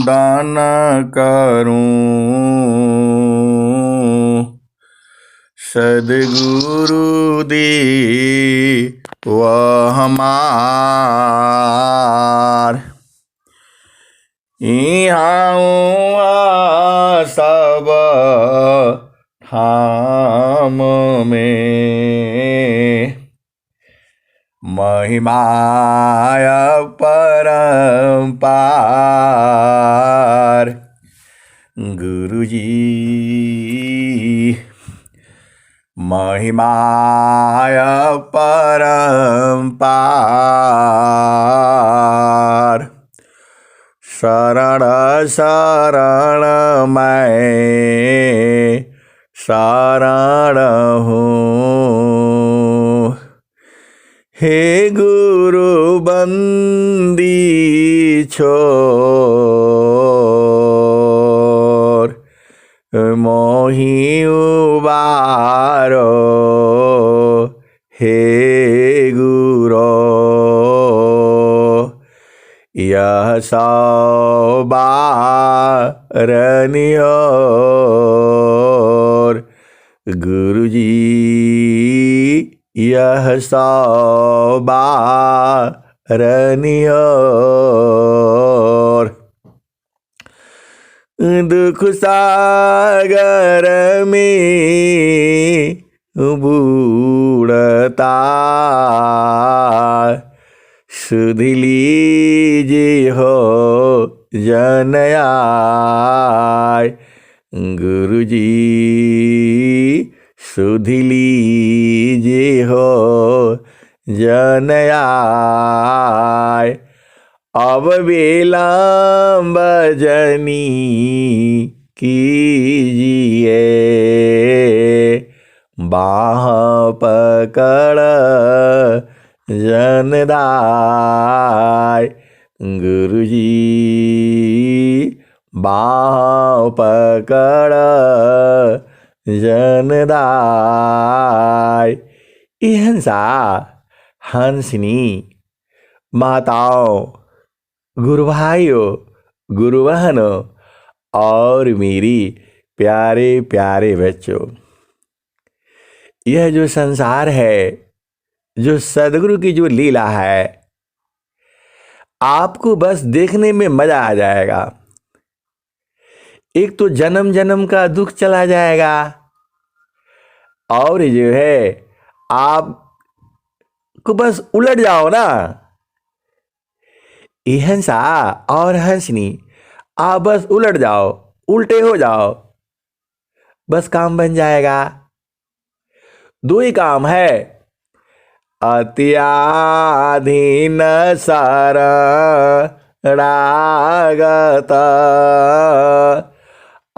दान करूं सद्गुरु दे वह हमार यहाँ सब ठाम में महिमाय परंपार गुरुजी महिमाय परंपार शरण शरण मैं शरण हूँ हे गुरु बंदी छोर मोहि उबारो हे गुरो यह सौबारनियोर गुरुजी यह सौबारनियोर दुख सागर में बूढ़ता सुध लीजिए हो जनयाय गुरुजी सुध लीजिए हो जनयाय अब विलंब जनी कीजिए बाह पकड़ जनदाय गुरुजी बाह पकड़ जनदाय हंसा हंसनी माताओं गुरु भाइयों गुरु बहनों और मेरी प्यारे प्यारे बच्चों यह जो संसार है जो सदगुरु की जो लीला है आपको बस देखने में मजा आ जाएगा। एक तो जन्म जन्म का दुख चला जाएगा और जो है आप को बस उलट जाओ ना हंसा और हंसनी आप बस उलट जाओ उल्टे हो जाओ बस काम बन जाएगा। दो ही काम है अत्याधीन शरणागत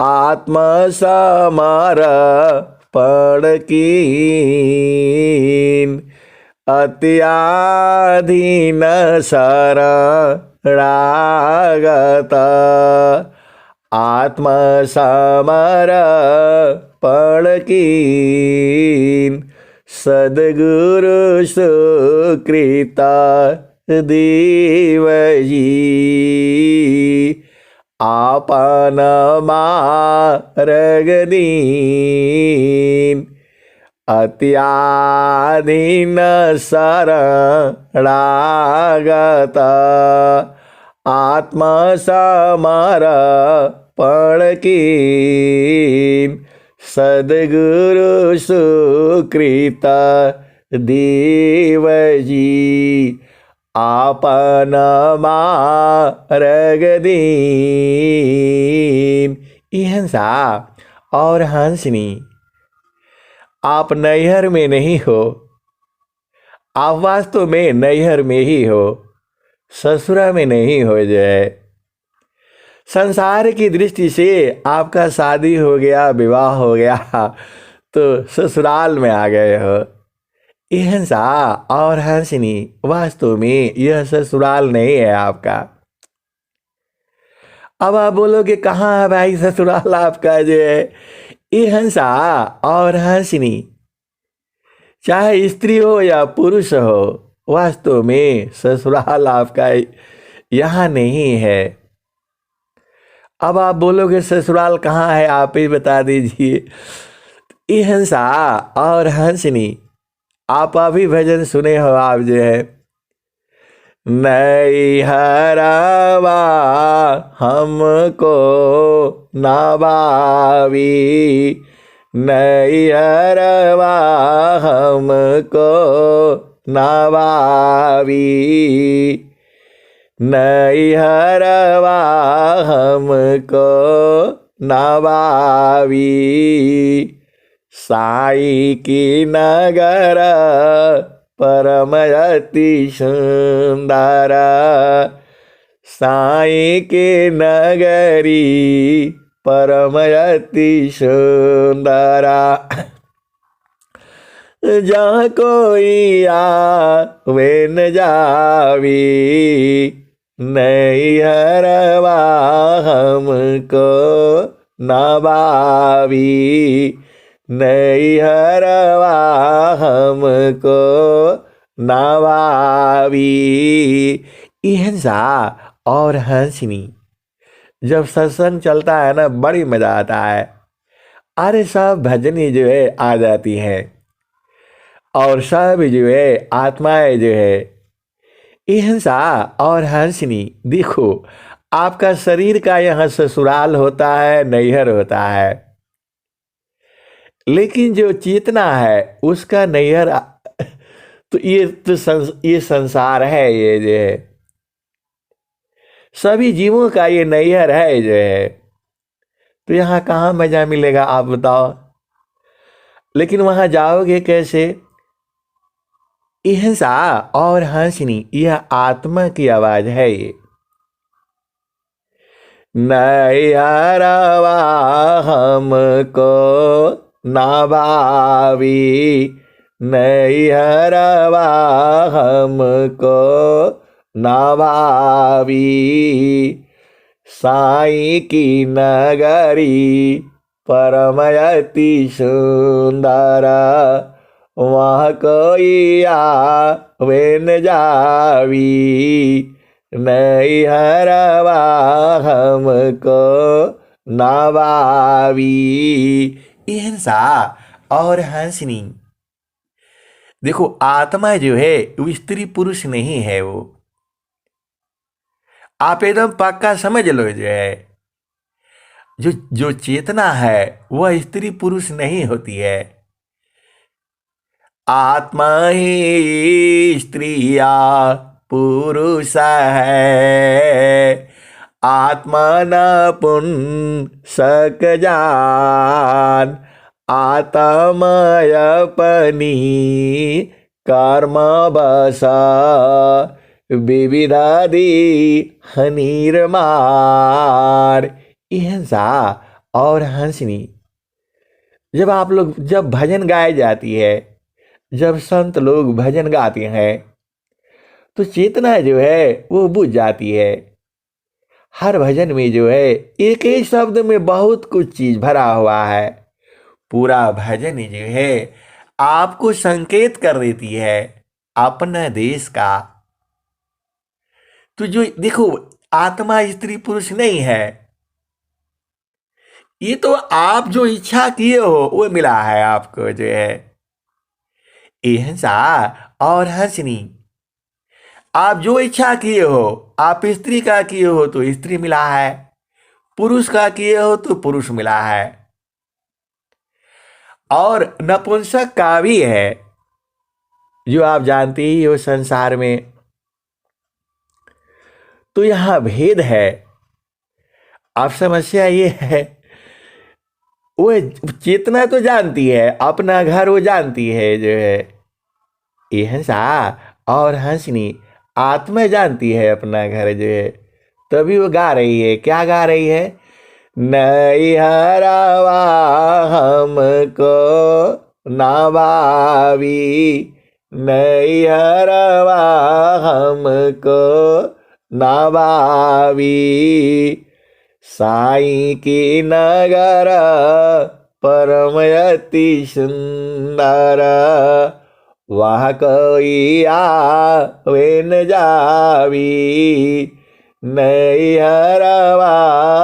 आत्मसमर्पण कीन अत्याधीन शरणागत आत्मसमर्पण कीन सद्गुरु सुकृत देवजी आपन मार्ग दीन अत्याधीन शरणागत आत्मसमर्पण कीन सद्गुरु सुकृत देवजी आपन मार्ग दीन हंसा और हंसनी आप नैहर में नहीं हो आप वास्तव में नैहर में ही हो ससुरा में नहीं हो जाए संसार की दृष्टि से आपका शादी हो गया विवाह हो गया तो ससुराल में आ गए हो हंसा और हंसनी वास्तव में यह ससुराल नहीं है आपका। अब आप बोलोगे कहाँ है भाई ससुराल आपका जो है हंसा और हंसनी चाहे स्त्री हो या पुरुष हो वास्तव में ससुराल आपका यहाँ नहीं है अब आप बोलोगे ससुराल कहाँ है, आप ही बता दीजिए। ये हंसा और हंसनी, आप अभी भजन सुने हो आप जो है, नैहरवा हमको नवावी, नैहरवा हमको नवावी, नैहरवा हमको नवावी, साई की नगर परम अति सुंदर, साई के नगरी परम अति सुंदरा, जहाँ कोई आवे न जावी, नैहरवा हमको नवावी, नैहरवा हमको नवावी। ये हंसा और हंसनी, जब सत्संग चलता है ना, बड़ी मजा आता है। अरे सब भजनी जो है आ जाती है, और सब जो है आत्माएं जो है, ये हंसा और हंसनी, देखो आपका शरीर का यहाँ ससुराल होता है, नैहर होता है, लेकिन जो चेतना है उसका नैहर, तो ये संसार है, ये जो है सभी जीवों का ये नैहर है जो है। तो यहाँ कहाँ मजा मिलेगा आप बताओ, लेकिन वहां जाओगे कैसे। ये हंसा और हंसनी, यह आत्मा की आवाज है। ये नैहरवा हमको नवावी, नैहरवा हमको नवावी, साई की नगरी परम अति सुंदर, वहाँ कोई आवे न जावी, नैहरवा हमको नवावी। ये हंसा और हंसनी, देखो आत्मा जो है वो स्त्री पुरुष नहीं है, वो आप एकदम पक्का समझ लो जो है, जो जो चेतना है वह स्त्री पुरुष नहीं होती है। आत्मा ही स्त्रिया पुरुष है, आत्मा न पुन सक जान, आत्माय अपनी कर्म बसा, विविधादि हनीरमार। ये हंसा और हंसनी, जब आप लोग, जब भजन गाई जाती है, जब संत लोग भजन गाते हैं, तो चेतना जो है वो बुझ जाती है। हर भजन में जो है एक एक शब्द में बहुत कुछ चीज भरा हुआ है। पूरा भजन जो है आपको संकेत कर देती है अपना देश का। तो जो देखो, आत्मा स्त्री पुरुष नहीं है, ये तो आप जो इच्छा किए हो वो मिला है आपको जो है। ये हंसा और हंसनी, आप जो इच्छा किए हो, आप स्त्री का किए हो तो स्त्री मिला है, पुरुष का किए हो तो पुरुष मिला है, और नपुंसक का भी है, जो आप जानते ही हो संसार में। तो यहां भेद है। अब समस्या ये है, वो चेतना तो जानती है, अपना घर वो जानती है जो है। ये हंसा और हंसनी, आत्मा जानती है अपना घर जो है, तभी वो गा रही है। क्या गा रही है, नैहरवा हमको नवावी, नैहरवा हमको नवावी, साई की नगर परम अति सुंदर, वहाँ कोई आवे न जावी, नैहरवा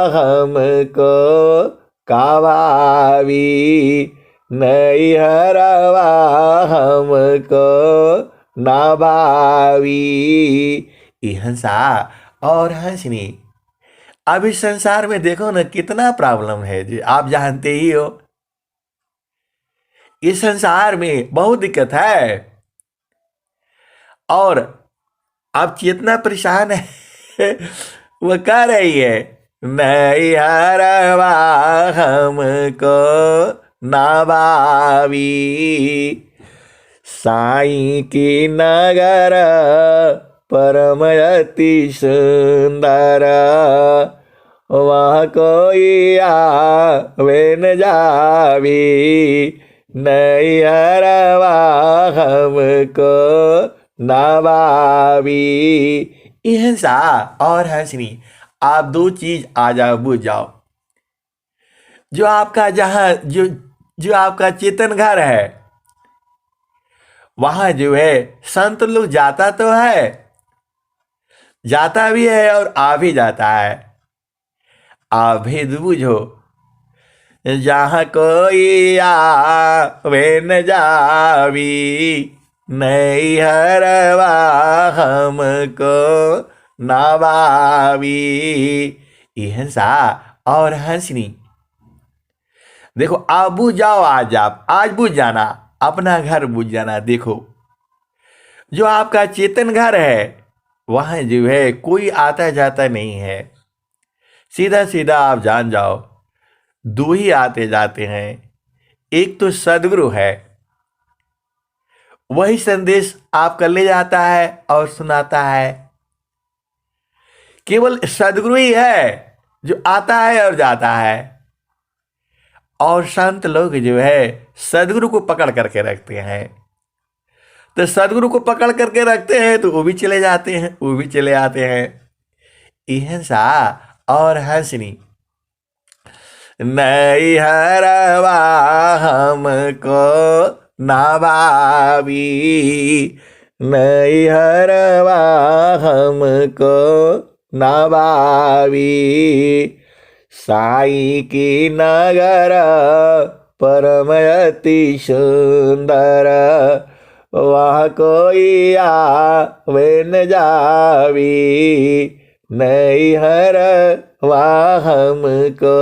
हमको कावावी, नैहरवा हमको नाभावी। ये हंसा और हंसनी। अब इस संसार में देखो ना कितना प्रॉब्लम है जो आप जानते ही हो। इस संसार में बहुत दिक्कत है और अब चेतना परेशान है। वो कह रही है नैहरवा हमको नाभावी, साईं की नगर परम अति सुंदर, वहाँ कोई आवे न जावी, नैहरवा हमको नाभावी। हिंसा और हंसनी, आप दो चीज आ जाओ बुझ जाओ। जो आपका जहां जो जो आपका चेतन घर है वहां जो है संत लोग जाता तो है, जाता भी है और आ भी जाता है। आप भेद बुझो, जहां कोई आवे न जावी, नैहरवा हमको नाभावी। ये हंसा और हंसनी। देखो आप बुझ जाओ, आज बुझ जाना, अपना घर बुझ जाना। देखो जो आपका चेतन घर है वहां जो है कोई आता जाता नहीं है, सीधा सीधा आप जान जाओ दो ही आते जाते हैं। एक तो सदगुरु है, वही संदेश आपका ले जाता है और सुनाता है। केवल सदगुरु ही है जो आता है और जाता है। और संत लोग जो है सदगुरु को पकड़ करके रखते हैं। तो सदगुरु को पकड़ करके रखते हैं तो वो भी चले जाते हैं, वो भी चले आते हैं। हिंसा और हंसनी। नैहरवा हमको नाभावी, नैहरवा हमको नाभावी, साईं की नगर परम अति सुंदर, वहाँ कोई आवे न जावी, नैहरवा हमको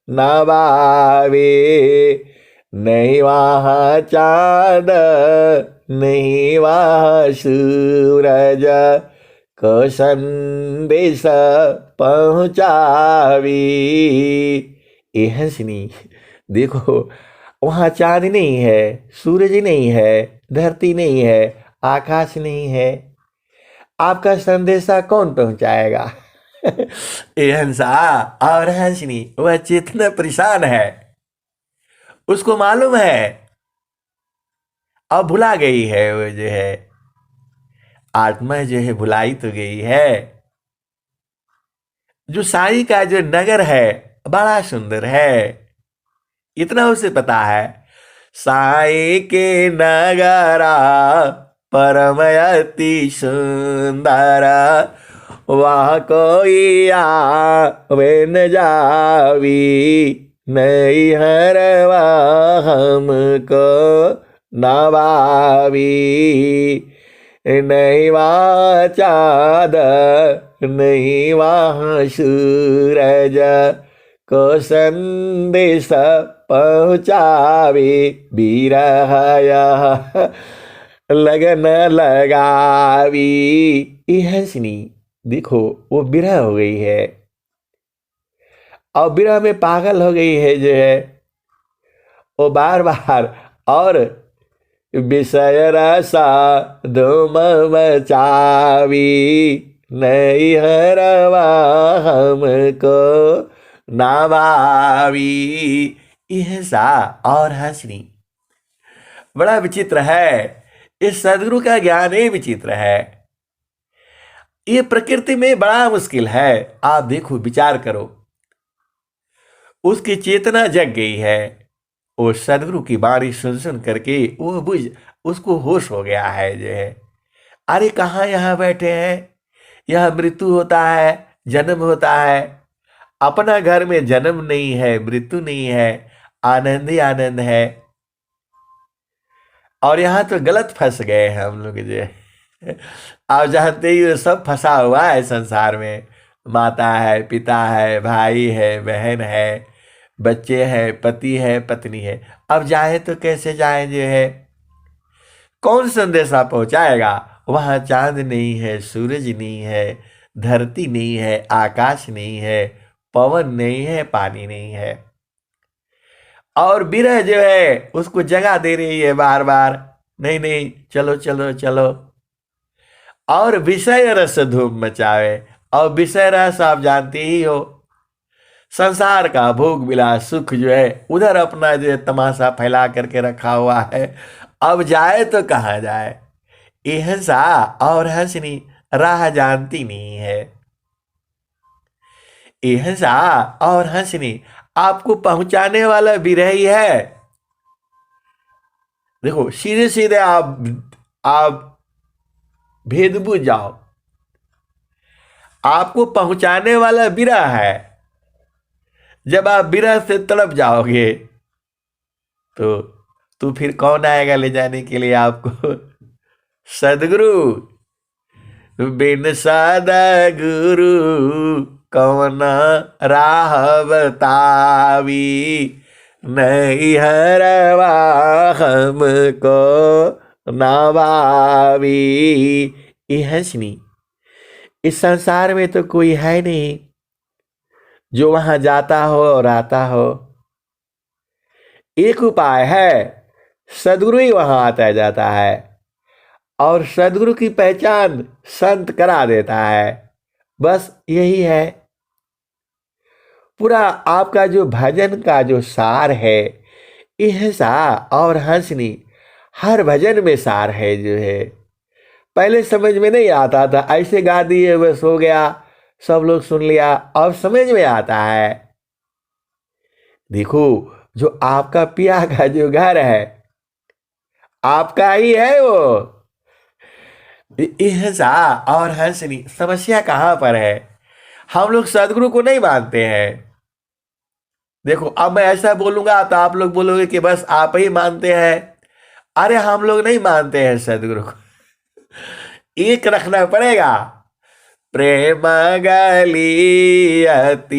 नाभावी। नहीं वहाँ चाँद नहीं वहाँ सूरज, को संदेश पहुँचावी। ये हंसनी। देखो वहाँ चाँद नहीं है, सूरज नहीं है, धरती नहीं है, आकाश नहीं है, आपका संदेशा कौन पहुंचाएगा? ये हंसा और हंसनी, वह चेतना परेशान है, उसको मालूम है अब भुला गई है। वो जो है आत्मा जो है भुलाई तो गई है। जो साईं का जो नगर है बड़ा सुंदर है, इतना उसे पता है। साईं के नगरा परम अति सुंदर, वहाँ कोई आवे न जावी, नैहरवा हमको नाभावी। नहीं वहाँ चाँद नहीं वहाँ सूरज, को संदेश पहुँचावे, बिरह लगन लगावी। ये हंसनी। देखो वो बिरह हो गई है और बिरह में पागल हो गई है जो है वो बार बार और विषय रसा धूम मचावी, नैहरवा हमको नाभावी। यह सा और हंसनी। बड़ा विचित्र है, इस सदगुरु का ज्ञान ही विचित्र है। ये प्रकृति में बड़ा मुश्किल है। आप देखो विचार करो, उसकी चेतना जग गई है, वो सदगुरु की बाणी सुन सुन करके वो बुझ उसको होश हो गया है जो है अरे कहाँ यहाँ बैठे हैं, यह मृत्यु होता है, जन्म होता है, अपना घर में जन्म नहीं है, मृत्यु नहीं है, आनंद ही आनंद है। और यहाँ तो गलत फंस गए हैं हम लोग जो है। आप जानते ही हो, सब फंसा हुआ है संसार में। माता है, पिता है, भाई है, बहन है, बच्चे हैं, पति है, पत्नी है। अब जाए तो कैसे जाए जो है? कौन संदेशा पहुंचाएगा? वहां चांद नहीं है, सूरज नहीं है, धरती नहीं है, आकाश नहीं है, पवन नहीं है, पानी नहीं है। और विरह जो है उसको जगा दे रही है बार बार, नहीं नहीं चलो चलो चलो। और विषय रस धूम मचावे। और विषय रस आप जानते ही हो, संसार का भोग विलास सुख जो है उधर अपना जो है तमाशा फैला करके रखा हुआ है। अब जाए तो कहाँ जाए? ये हंसा और हंसनी राह जानती नहीं है। ये हंसा और हंसनी आपको पहुंचाने वाला विरही है। देखो, सीधे सीधे आप भेद बुझ जाओ। आपको पहुंचाने वाला विरह है। जब आप विरह से तड़प जाओगे तो फिर कौन आएगा ले जाने के लिए आपको? सदगुरु। बिन सादा गुरु कौन राह बतावी, नहीं हरवा हमको नवावी। ये हंसनी, इस संसार में तो कोई है नहीं जो वहां जाता हो और आता हो। एक उपाय है, सदगुरु ही वहां आता जाता है। और सदगुरु की पहचान संत करा देता है। बस यही है पूरा आपका जो भजन का जो सार है। यह सा और हंसनी हर भजन में सार है जो है। पहले समझ में नहीं आता था, ऐसे गा दिए बस हो गया, सब लोग सुन लिया। अब समझ में आता है। देखो, जो आपका पिया का जो घर है आपका ही है वो। सा और हंसनी समस्या कहां पर है? हम लोग सदगुरु को नहीं मानते हैं। देखो, अब मैं ऐसा बोलूंगा तो आप लोग बोलोगे कि बस आप ही मानते हैं। अरे हम लोग नहीं मानते हैं सदगुरु को। एक रखना पड़ेगा। प्रेम गलियति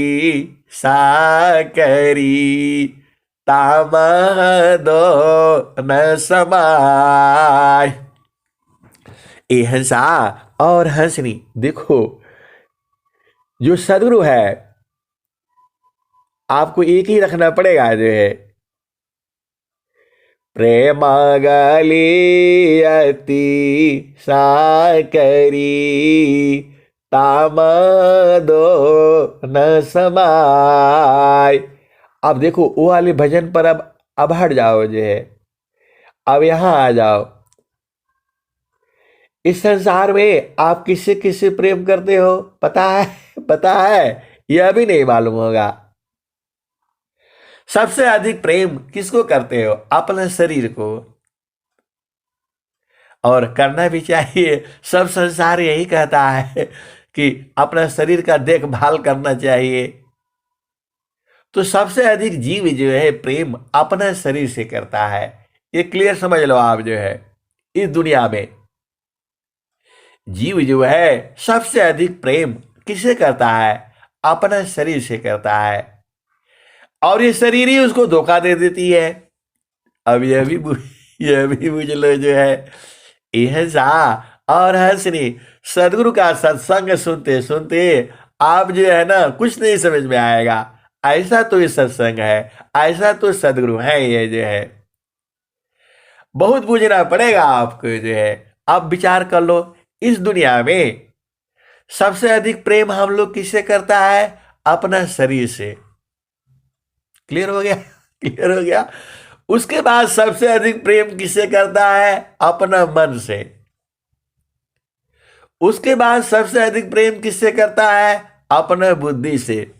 साकरी, तामह दो न समाय। ये हंसा और हंसनी, देखो जो सदगुरु है आपको एक ही रखना पड़ेगा जो है। प्रेम गलियति साकरी, ताम दो न समाय। अब देखो, वो वाले भजन पर अब हट जाओ जो है। अब यहां आ जाओ। इस संसार में आप किससे किससे प्रेम करते हो पता है? पता है? यह भी नहीं मालूम होगा। सबसे अधिक प्रेम किसको करते हो? अपने शरीर को। और करना भी चाहिए। सब संसार यही कहता है कि अपना शरीर का देखभाल करना चाहिए। तो सबसे अधिक जीव जो है प्रेम अपना शरीर से करता है। ये क्लियर समझ लो आप जो है। इस दुनिया में जीव जो है सबसे अधिक प्रेम किससे करता है? अपना शरीर से करता है। और ये शरीर ही उसको धोखा दे देती है। अब यह भी बुझ लो जो है। यह सा और हंसनी सदगुरु का सत्संग सुनते सुनते आप जो है ना कुछ नहीं समझ में आएगा। ऐसा तो ये सत्संग है, ऐसा तो सदगुरु है। ये जो है बहुत बुझना पड़ेगा आपको जो है। आप विचार कर लो, इस दुनिया में सबसे अधिक प्रेम हम लोग किससे करता है? अपना शरीर से। क्लियर हो गया? क्लियर हो गया। उसके बाद सबसे अधिक प्रेम किससे करता है? अपना मन से। उसके बाद सबसे अधिक प्रेम किससे करता है? अपना बुद्धि से।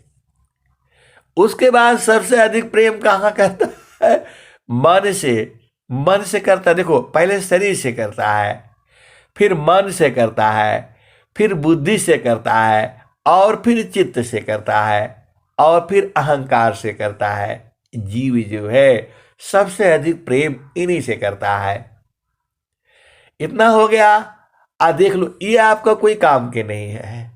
उसके बाद सबसे अधिक प्रेम कहां करता है? मन से। मन से करता है। देखो, पहले शरीर से करता है, फिर मन से करता है, फिर बुद्धि से करता है, और फिर चित्त से करता है। और फिर अहंकार से करता है। जीव जो है सबसे अधिक प्रेम इन्हीं से करता है। इतना हो गया। देख लो, ये आपका कोई काम के नहीं है।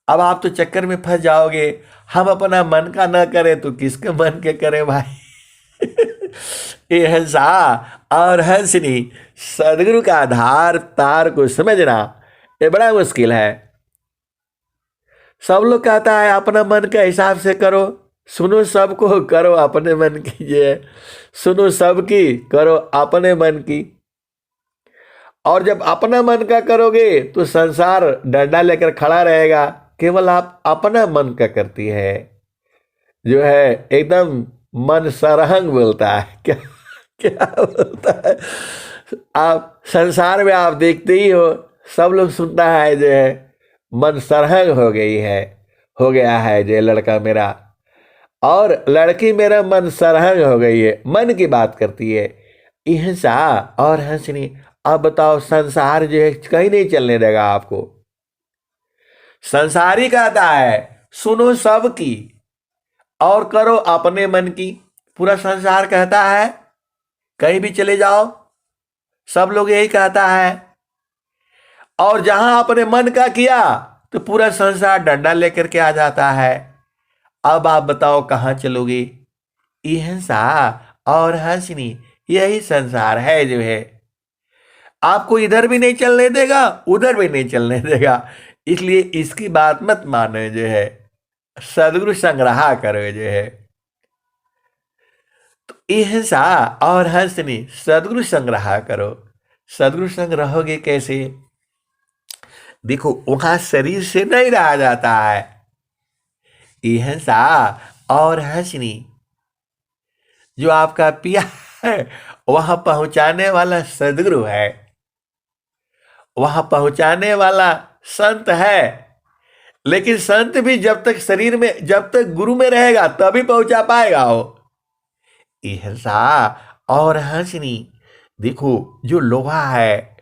अब आप तो चक्कर में फंस जाओगे, हम अपना मन का ना करें तो किसके मन के करें भाई। ये हंसा और हंसनी सदगुरु का आधार तार को समझना ये बड़ा मुश्किल है। सब लोग कहता है अपना मन के हिसाब से करो, सुनो सबको करो अपने मन की, ये सुनो सबकी करो अपने मन की। और जब अपना मन का करोगे तो संसार डंडा लेकर खड़ा रहेगा। केवल आप अपना मन का करती है जो है एकदम मन सरहंग बोलता है। क्या क्या बोलता है? आप संसार में आप देखते ही हो, सब लोग सुनता है जो है मन सरहंग हो गई है, हो गया है जो लड़का मेरा और लड़की मेरा मन सरहंग हो गई है। मन की बात करती है हिंसा और हंसनी। अब बताओ, संसार जो है कहीं नहीं चलने देगा आपको। संसारी कहता है सुनो सबकी और करो अपने मन की। पूरा संसार कहता है कहीं भी चले जाओ, सब लोग यही कहता है। और जहां अपने मन का किया तो पूरा संसार डंडा लेकर के आ जाता है। अब आप बताओ कहां चलोगे? हिंसा और हंसनी यही संसार है जो है, आपको इधर भी नहीं चलने देगा, उधर भी नहीं चलने देगा। इसलिए इसकी बात मत मानो जो है, सदगुरु संग्रह करो जो है। तो हिंसा और हंसनी सदगुरु संग्रह करो। सदगुरु संग रहोगे कैसे? देखो, वहां शरीर से नहीं रहा जाता है। हिंसा और हंसनी जो आपका पिया है वहां पहुंचाने वाला सदगुरु है, वहां पहुंचाने वाला संत है। लेकिन संत भी जब तक शरीर में, जब तक गुरु में रहेगा तभी पहुंचा पाएगा वो। हिंसा और हंसनी, देखो जो लोहा है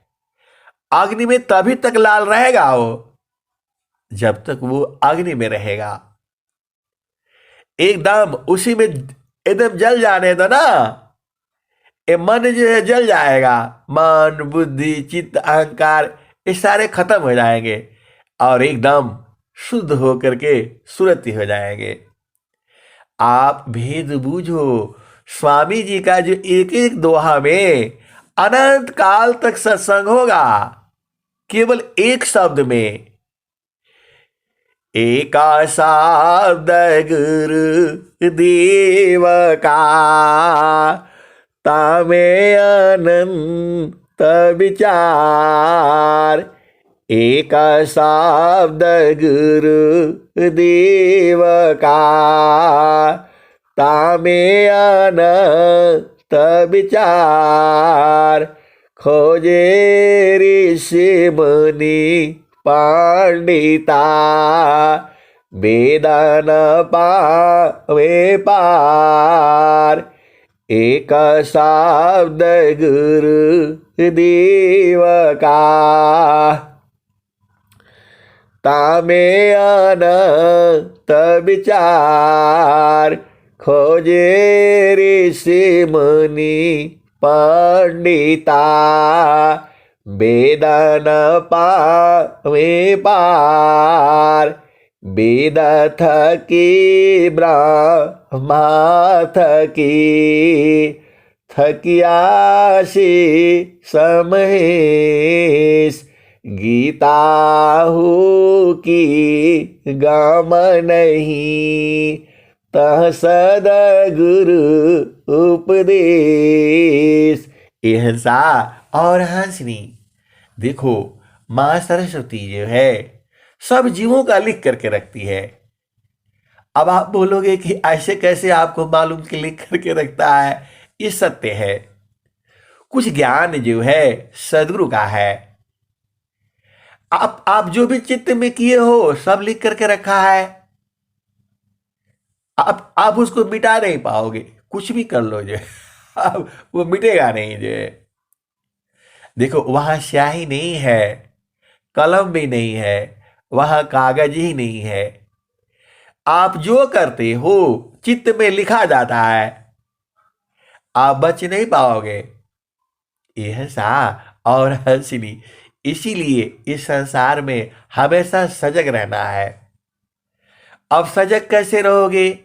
अग्नि में तभी तक लाल रहेगा वो जब तक वो अग्नि में रहेगा। एकदम उसी में एकदम जल जाने दो ना, ये मन जो है जल जाएगा। मन बुद्धि चित्त अहंकार ये सारे खत्म हो जाएंगे और एकदम शुद्ध होकर के सुरति हो जाएंगे। आप भेद बूझो। स्वामी जी का जो एक एक दोहा में अनंत काल तक सत्संग होगा, केवल एक शब्द में। एका शब्द गुरु देव का, तामे अनंत विचार। एक शब्द गुरु देव का, तामे अनंत विचार। खोजे ऋषि मुनि पंडिता, वेदन पावे पार। एक शब्द गुरु देव का, तामे अनंत विचार। खोजे ऋषि मुनि पंडिता, वेदन पावे पार। वेद थकी ब्रह्मा थकी, थकियासी समहेश। गीता हो की गम नहीं, तह सदगुरु उपदेश। हिंसा और हंसनी, देखो मां सरस्वती जो है सब जीवों का लिख करके रखती है। अब आप बोलोगे कि ऐसे कैसे आपको मालूम कि लिख करके रखता है? ये सत्य है। कुछ ज्ञान जो है सदगुरु का है। आप जो भी चित्त में किए हो सब लिख करके रखा है। आप उसको मिटा नहीं पाओगे, कुछ भी कर लो जो अब वो मिटेगा नहीं जो। देखो वहां स्याही नहीं है, कलम भी नहीं है, वहां कागज ही नहीं है। आप जो करते हो चित्त में लिखा जाता है, आप बच नहीं पाओगे। यह सा और हंसनी, इसीलिए इस संसार में हमेशा सजग रहना है। अब सजग कैसे रहोगे?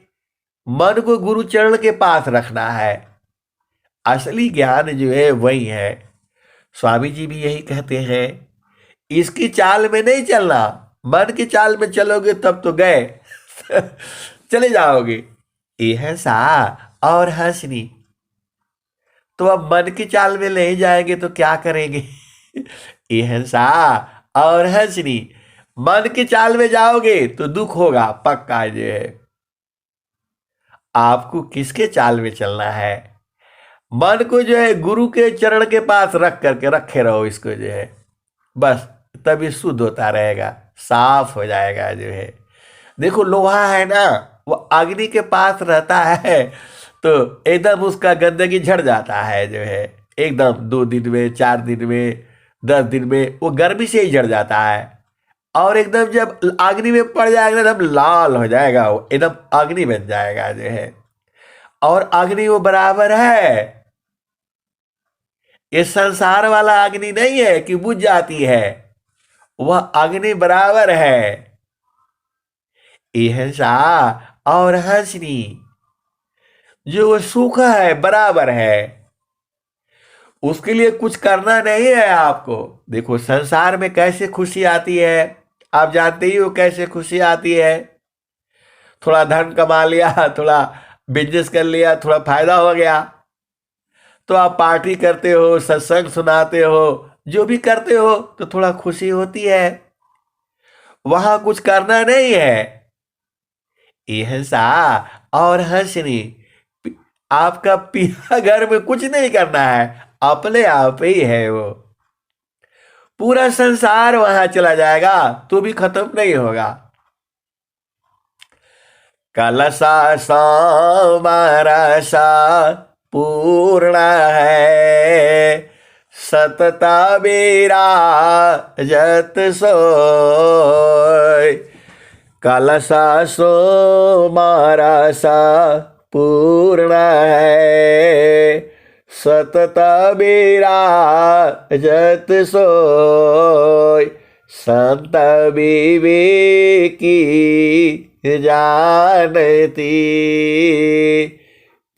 मन को गुरु चरण के पास रखना है। असली ज्ञान जो है वही है। स्वामी जी भी यही कहते हैं, इसकी चाल में नहीं चलना। मन की चाल में चलोगे तब तो गए चले जाओगे। यह सा और हंसनी, तो अब मन की चाल में नहीं जाएंगे तो क्या करेंगे? यह सा और हंसनी, मन की चाल में जाओगे तो दुख होगा पक्का जो है। आपको किसके चाल में चलना है? मन को जो है गुरु के चरण के पास रख करके रखे रहो इसको जो है, बस तभी शुद्ध होता रहेगा, साफ हो जाएगा जो है। देखो लोहा है ना, वो अग्नि के पास रहता है तो एकदम उसका गंदगी झड़ जाता है जो है, एकदम 2 दिन में, 4 दिन में, 10 दिन में वो गर्मी से ही झड़ जाता है। और एकदम जब अग्नि में पड़ जाएगा एकदम लाल हो जाएगा, वो एकदम अग्नि बन जाएगा जो है। और अग्नि वो बराबर है, ये संसार वाला अग्नि नहीं है कि बुझ जाती है, वह अग्नि बराबर है। यह सा और हंसनी, जो वो सूखा है बराबर है, उसके लिए कुछ करना नहीं है आपको। देखो संसार में कैसे खुशी आती है, आप जानते ही हो कैसे खुशी आती है। थोड़ा धन कमा लिया, थोड़ा बिजनेस कर लिया, थोड़ा फायदा हो गया तो आप पार्टी करते हो, सत्संग सुनाते हो, जो भी करते हो तो थोड़ा खुशी होती है। वहां कुछ करना नहीं है। यह सा और हंसनी, आपका पिया घर में कुछ नहीं करना है, अपने आप ही है वो। पूरा संसार वहां चला जाएगा तो भी खत्म नहीं होगा। कलसा सामरसा पूर्ण है, सतता बेरा जत सोय। कलसा सो मारसा पूर्ण है, सतत बिराजत सोय। संत विवेकी जानती,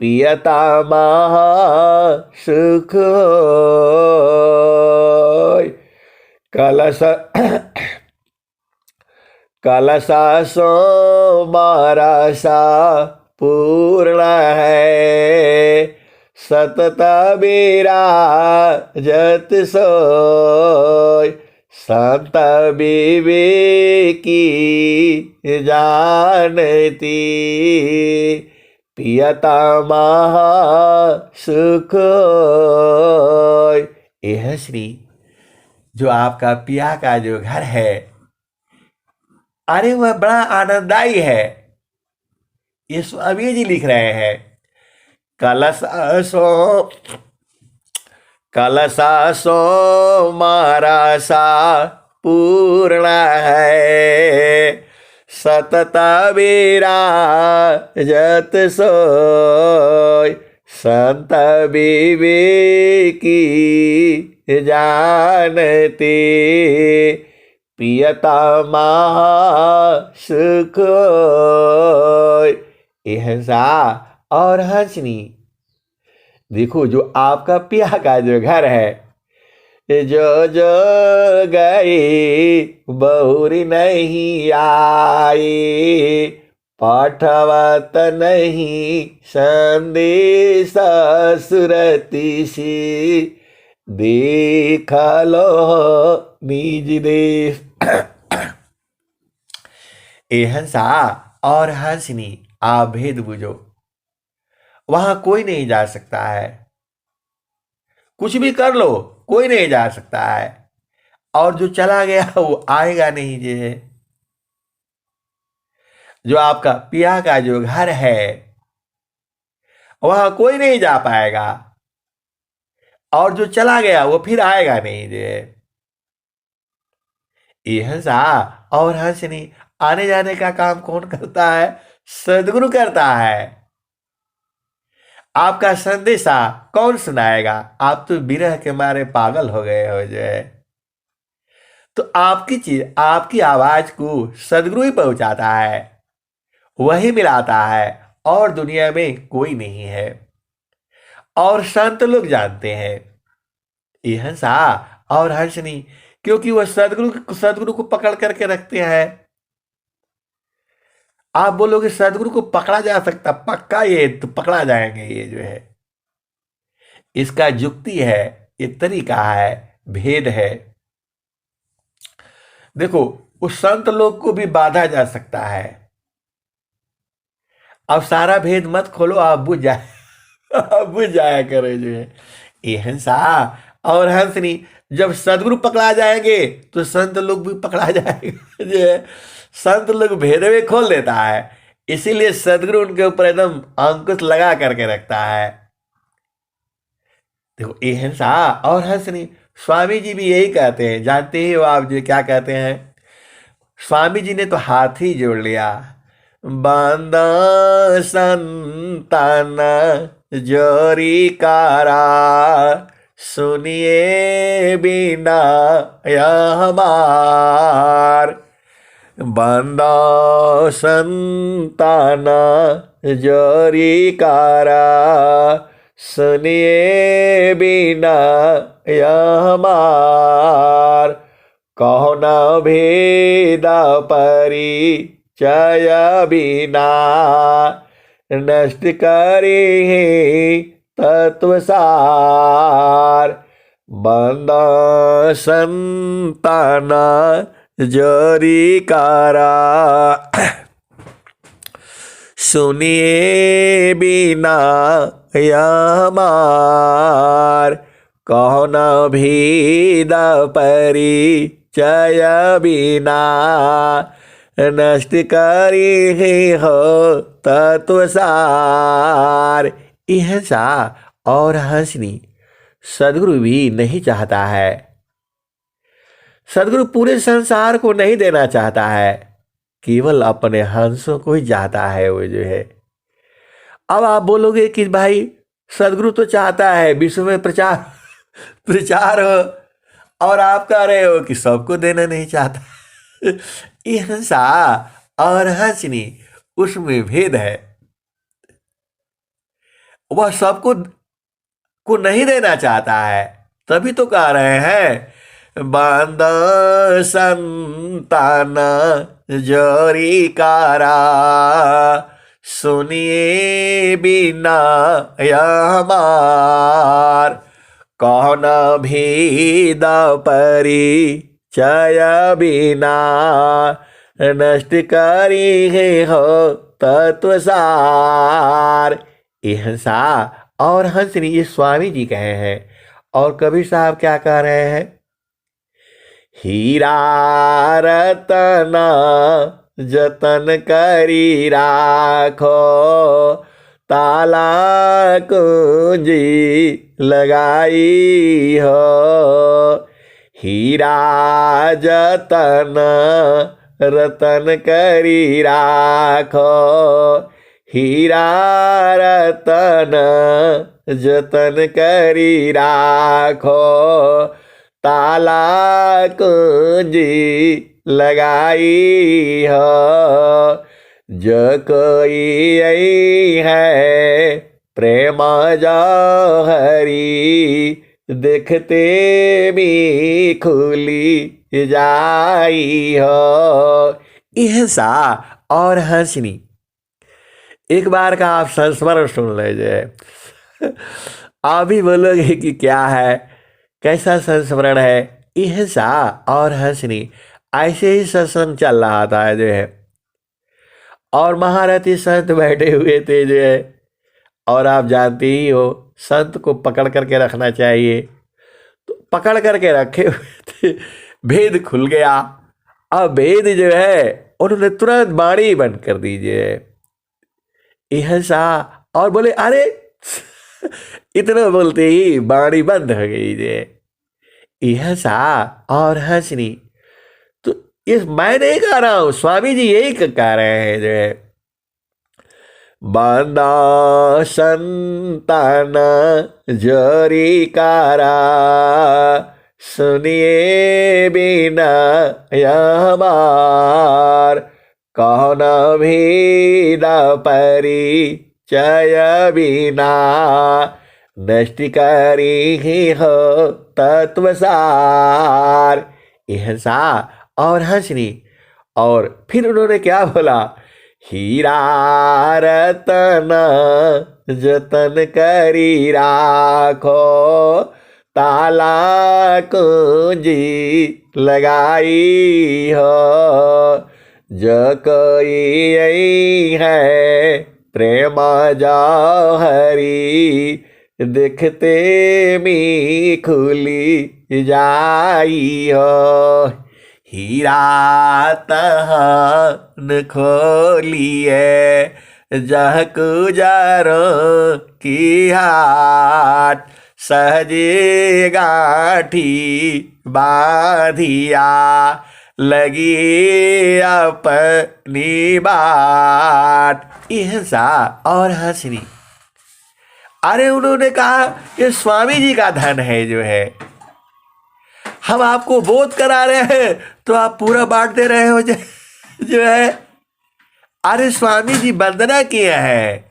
पियता महा सुख होय। कलश कलसा सो मारसा पूर्ण है, सतत बिराजत सोय। संत विवेकी जानती, पियता महा सुख होय। यह श्री जो आपका पिया का जो घर है, अरे वह बड़ा आनंददायी है। ये स्वामी जी लिख रहे हैं। कलशो कलशो मारसा पूर्ण है, सतत विराजत सोय। संत विवेकी जानती, पियता महा सुख होय। यह सा और हंसनी, देखो जो आपका पिया का जो घर है, जो जो गई बहुरी नहीं आई, पाठवत नहीं संदेश सुरती सी। देख लो निज देश एहंसा और हंसनी, आप भेद बुझो। वहां कोई नहीं जा सकता है, कुछ भी कर लो कोई नहीं जा सकता है। और जो चला गया वो आएगा नहीं जे है। जो आपका पिया का जो घर है वहां कोई नहीं जा पाएगा, और जो चला गया वो फिर आएगा नहीं जे। यह सा और हंसनी, आने जाने का काम कौन करता है? सदगुरु करता है। आपका संदेशा कौन सुनाएगा? आप तो विरह के मारे पागल हो गए हो जो है। तो आपकी चीज, आपकी आवाज को सदगुरु ही पहुंचाता है, वही मिलाता है, और दुनिया में कोई नहीं है। और संत लोग जानते हैं ये हंसा और हंसनी, क्योंकि वह सदगुरु सदगुरु को पकड़ करके रखते हैं। आप बोलोगे सदगुरु को पकड़ा जा सकता? पक्का ये तो पकड़ा जाएंगे। ये जो है इसका युक्ति है, ये तरीका है, भेद है। देखो, उस संत लोग को भी बांधा जा सकता है। अब सारा भेद मत खोलो, आप बुझ जाए आप बुझ जाया करो जो है। ये हंसा और हंसनी जब सदगुरु पकड़ा जाएंगे तो संत लोग भी पकड़ा जाएंगे जो है। संत लोग भेद में खोल देता है, इसीलिए सदगुरु उनके ऊपर एकदम अंकुश लगा करके रखता है। देखो, ये हंसा और हंसनी, स्वामी जी भी यही कहते हैं। जानते ही हो आप जो क्या कहते हैं? स्वामी जी ने तो हाथ ही जोड़ लिया। बांदा संतान जोरी कारा, सुनिए बिना यह हमार। बांदा संतान जोरी कारा, सुनिए बिना यह हमार। कहो न भेद परिचय बिना, नष्ट करे तत्व सार। बंदा संतान जोरी कारा, सुनिए बिना यह हमार। कहो न भेद परिचय बिना, नष्ट करे हो तत्व सार। यह सा और हंसनी सदगुरु भी नहीं चाहता है। सदगुरु पूरे संसार को नहीं देना चाहता है, केवल अपने हंसों को ही चाहता है वो जो है। अब आप बोलोगे कि भाई सदगुरु तो चाहता है विश्व में प्रचार प्रचार हो, और आप कह रहे हो कि सबको देना नहीं चाहता। ये हंसा और हंसनी, उसमें भेद है। वह सबको को नहीं देना चाहता है, तभी तो कह रहे हैं बांदा संतान जोरी कारा, सुनिए बिना यह हमार। कहो न भेद परिचय बिना, नष्ट करी हो तत्व सार। ये हंसा और हंसनी, ये स्वामी जी कहे हैं। और कबीर साहब क्या कह रहे हैं? हीरा रतन जतन करी राखो, ताला कुंजी लगाई हो। हीरा जतन रतन करी राखो, हीरा रतन जतन करी राखो, ताला कुंजी लगाई हो। जो कोई यही है प्रेम जौहरी, देखते भी खुली जाई हो। यह सा और हंसनी, एक बार का आप संस्मरण सुन लीजिए। आप भी बोलोगे कि क्या है, कैसा संस्मरण है? यह सा और हंसनी, ऐसे ही सत्संग चल रहा था जो है, और महारथी संत बैठे हुए थे जो है। और आप जानते ही हो संत को पकड़ करके रखना चाहिए, तो पकड़ करके रखे हुए थे। भेद खुल गया। अब भेद जो है उन्होंने तुरंत बाणी बंद कर दीजिए। यह सा और बोले अरे इतना बोलते ही बाणी बंद हो गई जे। यह सा और हंसनी, तो इस मैं नहीं कह रहा हूं, स्वामी जी यही कह रहे हैं जो है। बांदा संतान जरी कारा, सुनिए बिना यह बार, कौन भी परिचय बिना, नष्ट करी ही हो तत्वसार। हिंसा और हंसनी। और फिर उन्होंने क्या बोला, हीरा रतन जतन करी राखो, ताला कुंजी लगाई हो, जो कोई यही है प्रेम जौहरी, दिखते मी खुली जाई हो। हीरा तहन खोलिए जह गुजरो की हाट, सहजे गाठी बाधिया, लगी अपनी बाट। हिंसा और हंसनी। अरे उन्होंने कहा ये स्वामी जी का धन है जो है, हम आपको बोध करा रहे हैं तो आप पूरा बांट दे रहे हो जो है। अरे स्वामी जी वंदना किए हैं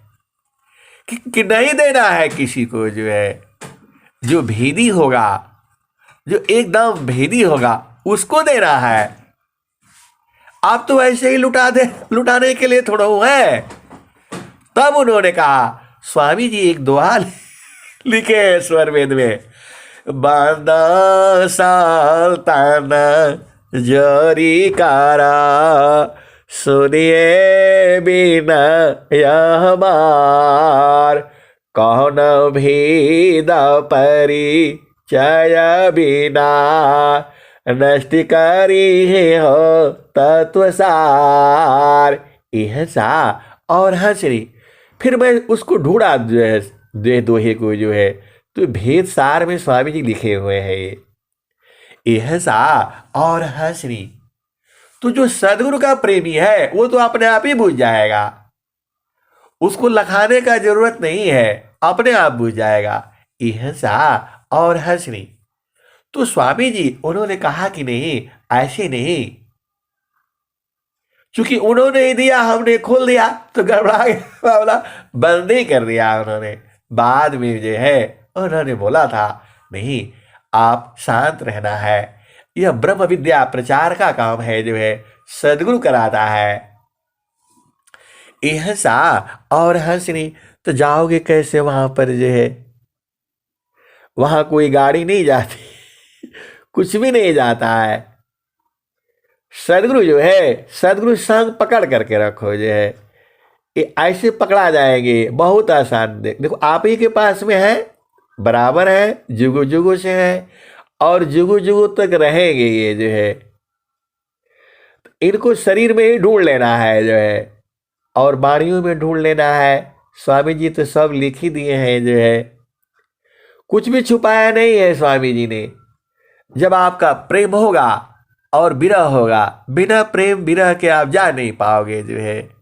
कि नहीं देना है किसी को जो है, जो भेदी होगा, जो एकदम भेदी होगा उसको देना है। आप तो ऐसे ही लुटाने के लिए थोड़ा है। तब उन्होंने कहा, स्वामी जी एक दोहा लिखे हैं स्वर वेद में, बांदा साल्तान जरी कारा, सुनिए बिना यह बार, कौन भेद परिचय बिना, नष्ट करी हो तत्वसार। हिंसा और हंसनी। फिर मैं उसको ढूंढा जो है दोहे को जो है, तो भेद सार में स्वामी जी लिखे हुए हैं ये हिंसा और हंसनी। तो जो सदगुरु का प्रेमी है वो तो अपने आप ही बुझ जाएगा, उसको लखाने का जरूरत नहीं है, अपने आप बुझ जाएगा। हिंसा और हंसनी। तो स्वामी जी उन्होंने कहा कि नहीं, ऐसे नहीं, चूंकि उन्होंने ही दिया हमने खोल दिया तो गड़बड़ा गया मामला, बंद ही कर दिया उन्होंने। बाद में जो है उन्होंने बोला था, नहीं आप शांत रहना है, यह ब्रह्म विद्या प्रचार का काम है जो है, सदगुरु कराता है। हिंसा और हंसनी। तो जाओगे कैसे वहां पर जो है, वहां कोई गाड़ी नहीं जाती कुछ भी नहीं जाता है। सदगुरु जो है, सदगुरु संग पकड़ करके रखो जो है, ये ऐसे पकड़ा जाएंगे, बहुत आसान। देखो आप ही के पास में है, बराबर है, जुगु जुगु से है और जुगु जुगु तक रहेंगे ये जो है। इनको शरीर में ही ढूंढ लेना है जो है, और वाणियों में ढूंढ लेना है। स्वामी जी तो सब लिख ही दिए हैं जो है, कुछ भी छुपाया नहीं है स्वामी जी ने। जब आपका प्रेम होगा और विरह होगा, बिना प्रेम विरह के आप जा नहीं पाओगे जो है।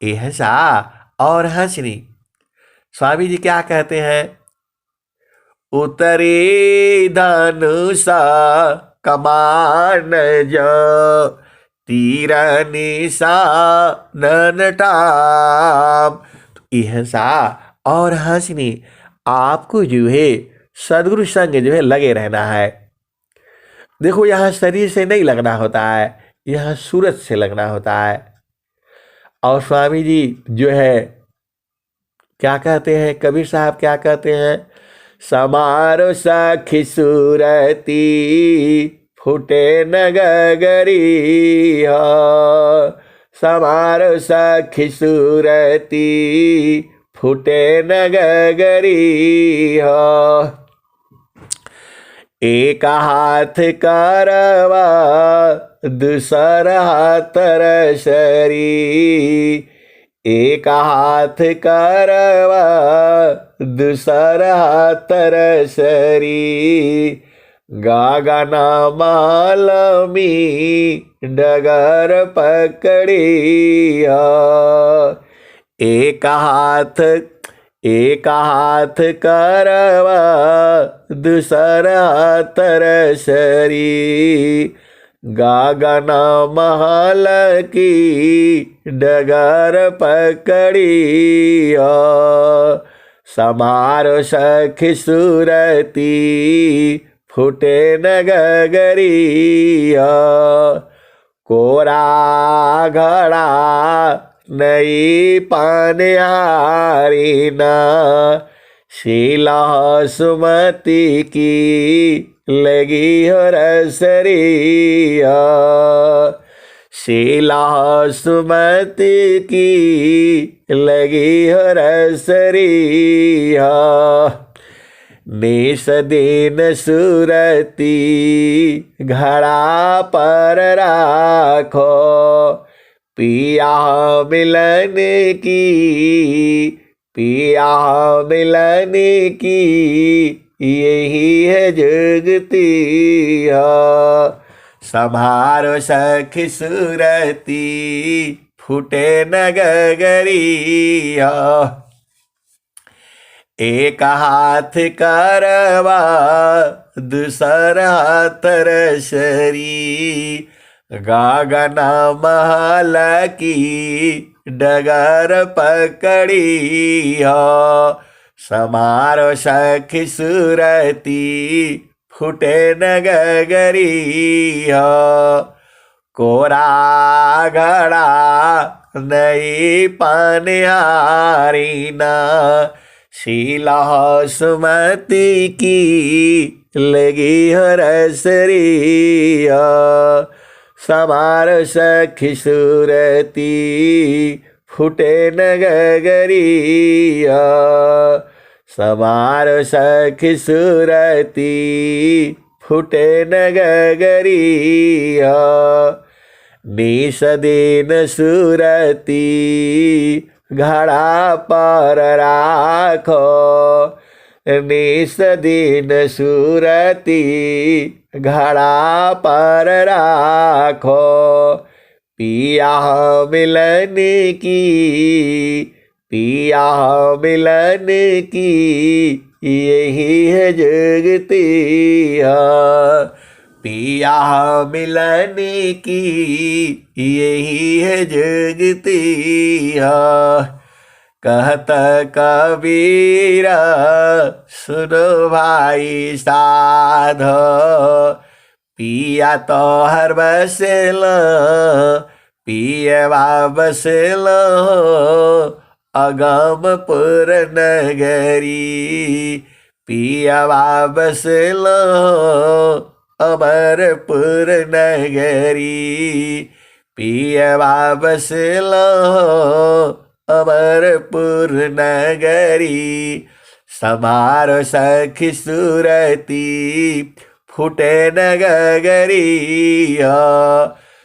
हिंसा और हंसनी। स्वामी जी क्या कहते हैं, उतरे धनुषा कमान जो, तीर निशान टाम। हिंसा और हंसनी। आपको जो है सदगुरु संग जो है लगे रहना है। देखो यहाँ शरीर से नहीं लगना होता है, यहाँ सूरत से लगना होता है। और स्वामी जी जो है क्या कहते हैं, कबीर साहब क्या कहते हैं, समारो सखी सूरती, फूटे न गगरी हो, समारो सखी सूरती, फूटे न गगरी हो। एक हाथ करवा दूसरा हाथ रसरी, एक हाथ करवा दूसरा हाथ रसरी, गागना मालमी डगर पकड़िया। एक हाथ करवा दूसरा तरसरी। गागना महल की डगर पकड़िया। समारो सखी सूरती फूटे न गगरिया। कोरा घड़ा नई पानिहारी ना। शीला सुमति की लगी हो रसरिया। शीला सुमति की लगी हो रसरिया। निस दिन सुरती घड़ा पर राखो। पिया मिलन की, पिया मिलन की यही है जुगती। संभारो सखी सूरती फूटे न गगरिया। एक हाथ करवा दूसरा तरसरी। गागना महल की डगर पकड़िया। समारो सखी सूरती फूटे न गगरिया। कोरा घड़ा नई पानिहारी ना। शीला सुमति की लगी हो रसरिया। समार सखी सूरती फूटे न गगरिया। समार सखी सूरती फूटे न गगरिया। निस दिन सूरती घड़ा पर राखो। निस दिन सूरती घड़ा पर राखो। पिया मिलन की, पिया मिलन की यही है जुगती। पिया मिलन की यही है जुगती। कहत कबीरा सुनो भाई साधो। पिया तो हर बसेल, पियवा बसेल अगमपुर नगरी। पियवा बसेल अमरपुर नगरी। पियवा बसेल अमरपुर नगरी। समारो सखी सूरती फूटे न गगरिया।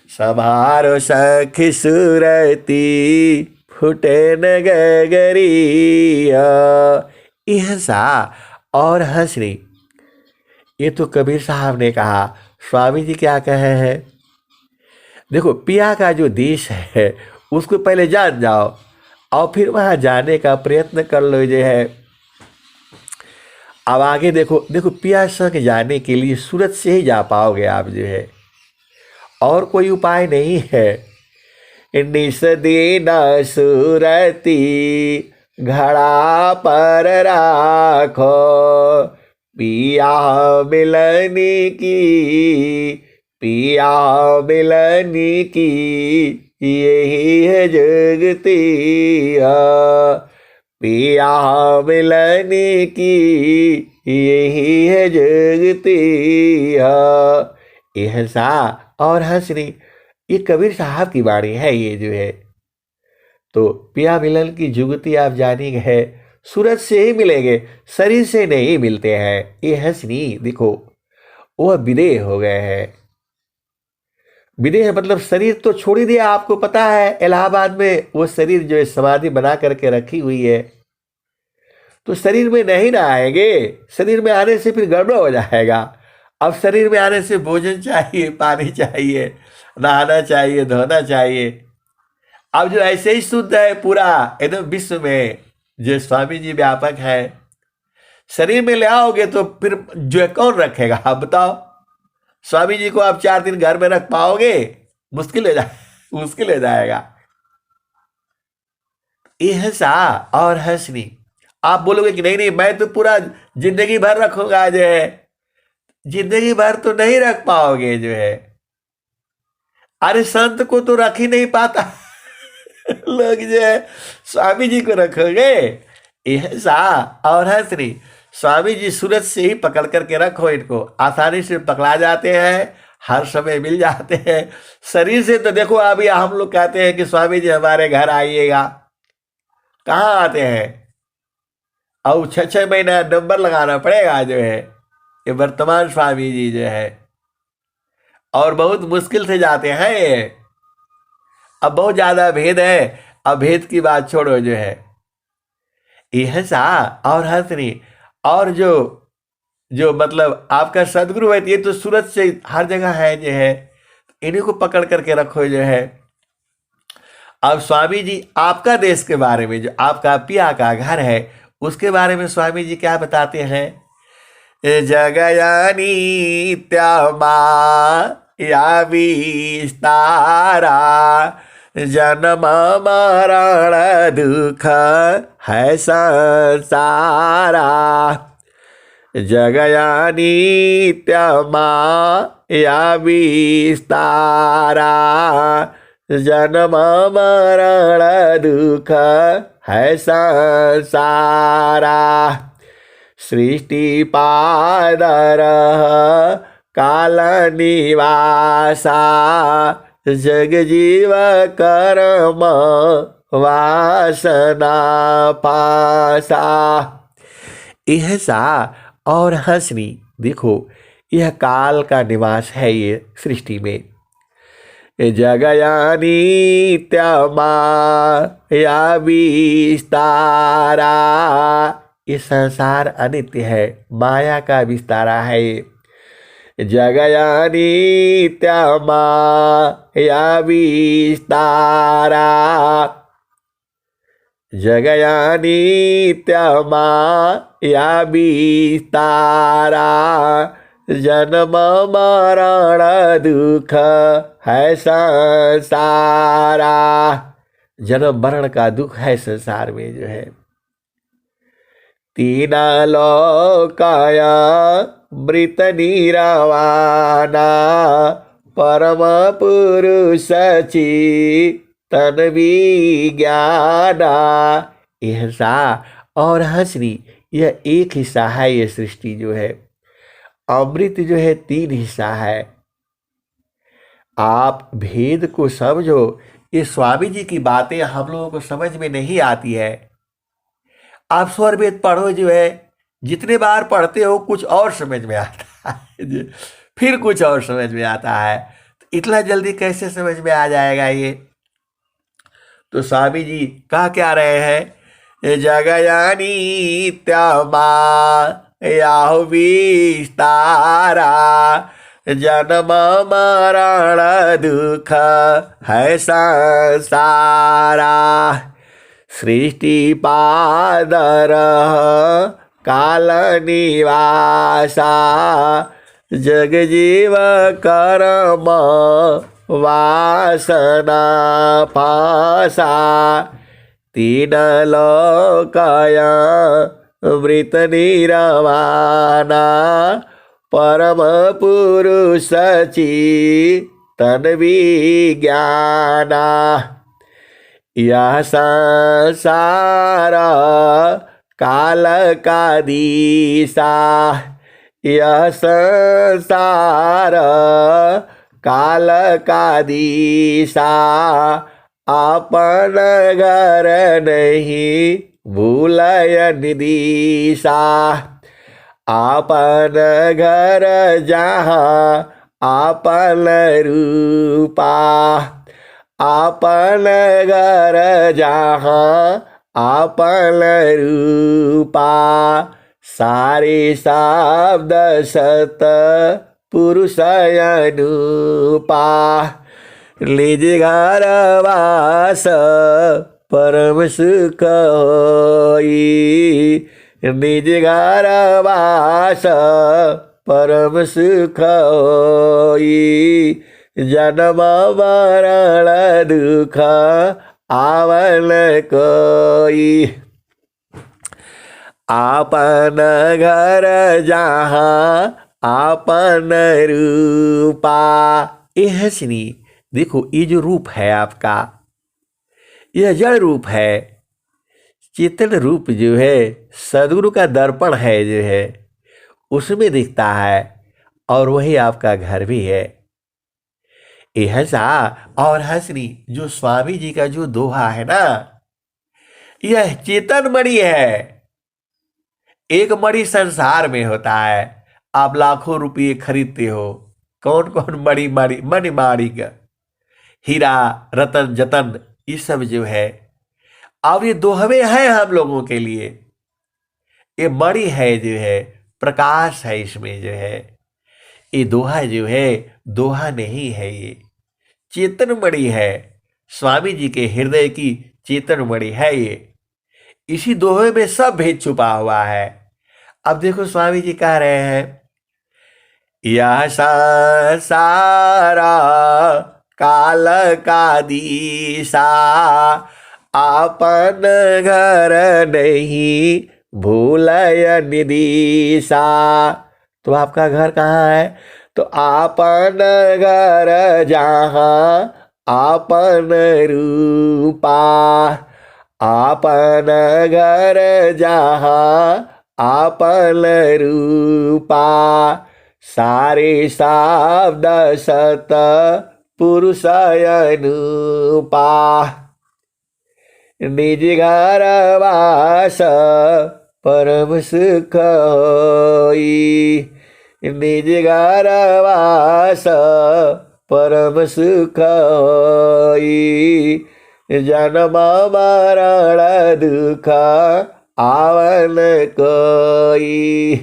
समारो सखी सूरती फूटे न गगरिया। यह सा और हंसनी। ये तो कबीर साहब ने कहा। स्वामी जी क्या कहे हैं? देखो, पिया का जो देश है उसको पहले जान जाओ और फिर वहां जाने का प्रयत्न कर लो। जो है अब आगे देखो, देखो पिया संग जाने के लिए सूरत से ही जा पाओगे आप। जो है और कोई उपाय नहीं है। निस दिन सूरती घड़ा पर राखो। पिया मिलन की, पिया मिलन की यही है जुगती। पिया मिलन की यही है जुगती। यह सा और हंसनी। ये कबीर साहब की वाणी है। ये जो है तो पिया मिलन की जुगती आप जानी है। सूरत से ही मिलेंगे, शरीर से नहीं मिलते हैं। ये हंसनी देखो, वह विदेह हो गए हैं। विदेह मतलब शरीर तो छोड़ ही दिया। आपको पता है इलाहाबाद में वो शरीर जो है समाधि बना करके रखी हुई है। तो शरीर में नहीं ना आएंगे। शरीर में आने से फिर गड़बड़ हो जाएगा। अब शरीर में आने से भोजन चाहिए, पानी चाहिए, नहाना चाहिए, धोना चाहिए। अब जो ऐसे ही शुद्ध है पूरा एकदम विश्व में, जो स्वामी जी व्यापक है, शरीर में ले आओगे तो फिर जो है कौन रखेगा? आप बताओ। स्वामी जी को आप 4 दिन घर में रख पाओगे? मुश्किल हो जाए, मुश्किल हो जाएगा। यह सा और हंसनी। आप बोलोगे कि नहीं नहीं मैं तो पूरा जिंदगी भर रखूंगा, जो है जिंदगी भर तो नहीं रख पाओगे जो है। अरे संत को तो रख ही नहीं पाता लोग जो है स्वामी जी को रखोगे? यह सा और हंसनी। स्वामी जी सूरज से ही पकड़ करके रखो, इनको आसानी से पकड़ा जाते हैं, हर समय मिल जाते हैं। शरीर से तो देखो, अभी हम लोग कहते हैं कि स्वामी जी हमारे घर आइएगा, कहाँ आते हैं? और 6 6 महीना नंबर लगाना पड़ेगा जो है। ये वर्तमान स्वामी जी जो है, और बहुत मुश्किल से जाते हैं ये। अब बहुत ज्यादा भेद है, अब भेद की बात छोड़ो जो है। यह सा और हंसनी। और जो जो मतलब आपका सदगुरु है, ये तो सूरज से हर जगह है जो है, इन्हीं को पकड़ करके रखो जो है। अब स्वामी जी आपका देश के बारे में, जो आपका पिया का घर है, उसके बारे में स्वामी जी क्या बताते हैं? जगयानी त्यामा या विस्तारा, जन्म मरण दुख है संसारा। जगयानी त्यमा या विस्तारा, जन्म मरण दुख है संसारा। सृष्टि पादर काल निवासा, जग जीव कर्म वासना पासा। यह सा और हंसनी। देखो, यह काल का निवास है ये सृष्टि में। जगयानी त्यमा या विस्तारा, ये संसार अनित्य है, माया का विस्तारा है ये। जगयानी त्यमा या विस्तारा, जगयानी त्यमा या विस्तारा, जन्म मरण दुख है संसारा। जन्म मरण का दुख है संसार में जो है। तीन लोकाया मृत निरवाना, परम पुरुष तन विज्ञाना। यह सा और हंसनी, यह एक हिस्सा है। ये सृष्टि जो है, अमृत जो है 3 हिस्सा है। आप भेद को समझो। ये स्वामी जी की बातें हम लोगों को समझ में नहीं आती है। आप स्वर वेद पढ़ो जो है, जितने बार पढ़ते हो कुछ और समझ में आता है, फिर कुछ और समझ में आता है। तो इतना जल्दी कैसे समझ में आ जाएगा ये? तो स्वामी जी कह क्या रहे हैं? जगयानी त्यमा या विस्तारा, जन्म मरण दुख है संसारा। सृष्टि पादर काल निवासा, जग जीव कर्म वासना पासा। 3 लोकाया मृत निरवाना, परम पुरुष तन विज्ञाना। यह संसार काल का दिशा, यह संसार काल का दिशा। अपन घर नहीं भूलयन दिशा, आपन घर जहाँ आपन रूपा। आपन घर जहाँ आपन रूपा, सारे शब्द सत पुरुष अनुपा, निज घर वास परम सुख होई, निज घर वास परम सुख होई, जन्म मरण दुख आवल कोई, आपन घर जहाँ आपन रूपा। ये है सुनी, देखो ये जो रूप है आपका, यह जड़ रूप है। चेतन रूप जो है सदगुरु का दर्पण है जो है, उसमें दिखता है, और वही आपका घर भी है। यह सा और हंसनी जो स्वामी जी का जो दोहा है ना, यह चेतन मणि है। एक मणि संसार में होता है, आप लाखों रुपये खरीदते हो, कौन कौन मणि मणि मणि माणिक, हीरा रतन जतन, ये सब जो है, और ये दोहवे हैं हम लोगों के लिए। ये मणि है जो है, प्रकाश है इसमें जो है। ये दोहा जो है दोहा नहीं है, ये चेतन मणि है। स्वामी जी के हृदय की चेतन मणि है ये। इसी दोहे में सब भेद छुपा हुआ है। अब देखो स्वामी जी कह रहे हैं, यह सारा काल का दिशा, आपन घर नहीं भूलय निदिशा। तो आपका घर कहाँ है? तो आपन घर जहाँ आपन रूपा, आपन घर जहाँ आपन रूपा, सारे शब्द सत पुरुष अनुपा, निज घर वास परम सुख होई, निज घर वास परम सुख होई, जन्म मरण दुख आवल कोई,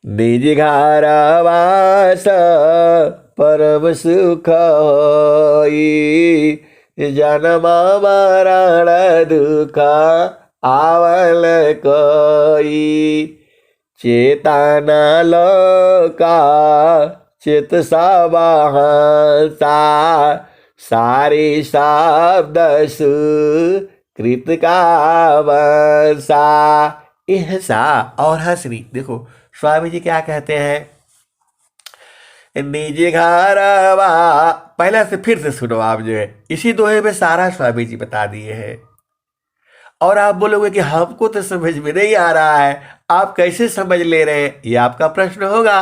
निज घर वास परम सुख होई, जन्म मरण दुख आवल कोई, चेतन लोका चित सबहसा, सारे शब्द सुकृत का वसा। सा और हंसनी, देखो स्वामी जी क्या कहते हैं, निज घर वा, पहले से फिर से सुनो आप जो है, इसी दोहे में सारा स्वामी जी बता दिए हैं। और आप बोलोगे कि हमको तो समझ में नहीं आ रहा है, आप कैसे समझ ले रहे हैं, ये आपका प्रश्न होगा।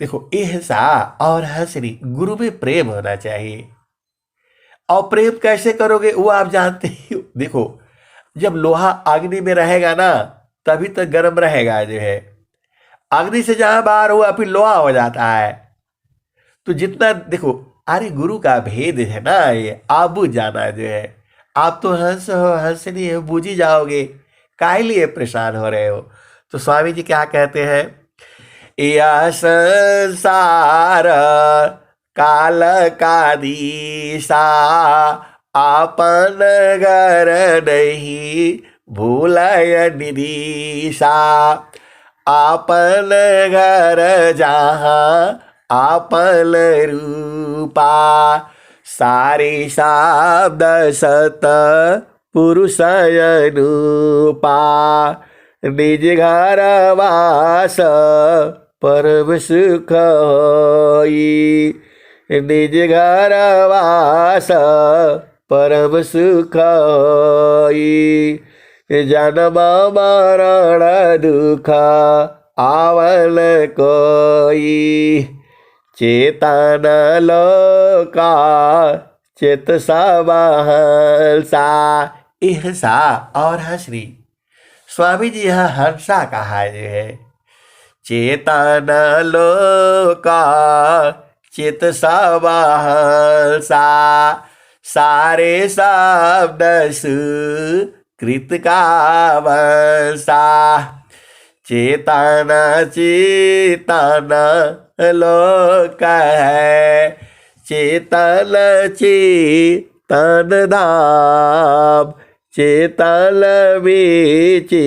देखो सा और हंसनी, गुरु में प्रेम होना चाहिए। और प्रेम कैसे करोगे वो आप जानते ही हो। देखो जब लोहा अग्नि में रहेगा ना, तभी तक गर्म रहेगा जो है। अग्नि से जहां बाहर हुआ फिर लोहा हो जाता है। तो जितना देखो, अरे गुरु का भेद है ना ये, आप बुझ जाना जो है। आप तो हंस हो, हंसनी है, बूझ ही जाओगे, काहे लिए परेशान हो रहे हो। तो स्वामी जी क्या कहते हैं, यह संसार काल का दिशा, आपन घर नहीं भूलय निदिशा, आपन घर जहाँ आपन रूपा, सारे शब्द सत पुरुष अनुपा, निज घर वास परम सुख होई, निज घर वास परम सुख होई, जन्म मरण दुख आवल कोई, चेतन लोका चित सबहसा। सा और हंसनी, स्वामी जी यह हंसा कहा है, चेतन लोका चित सबहसा, सारे शब्द सुकृत का वसा, चेतना चेतना लोक है, चेतन चेतन धाम, चेतन बीची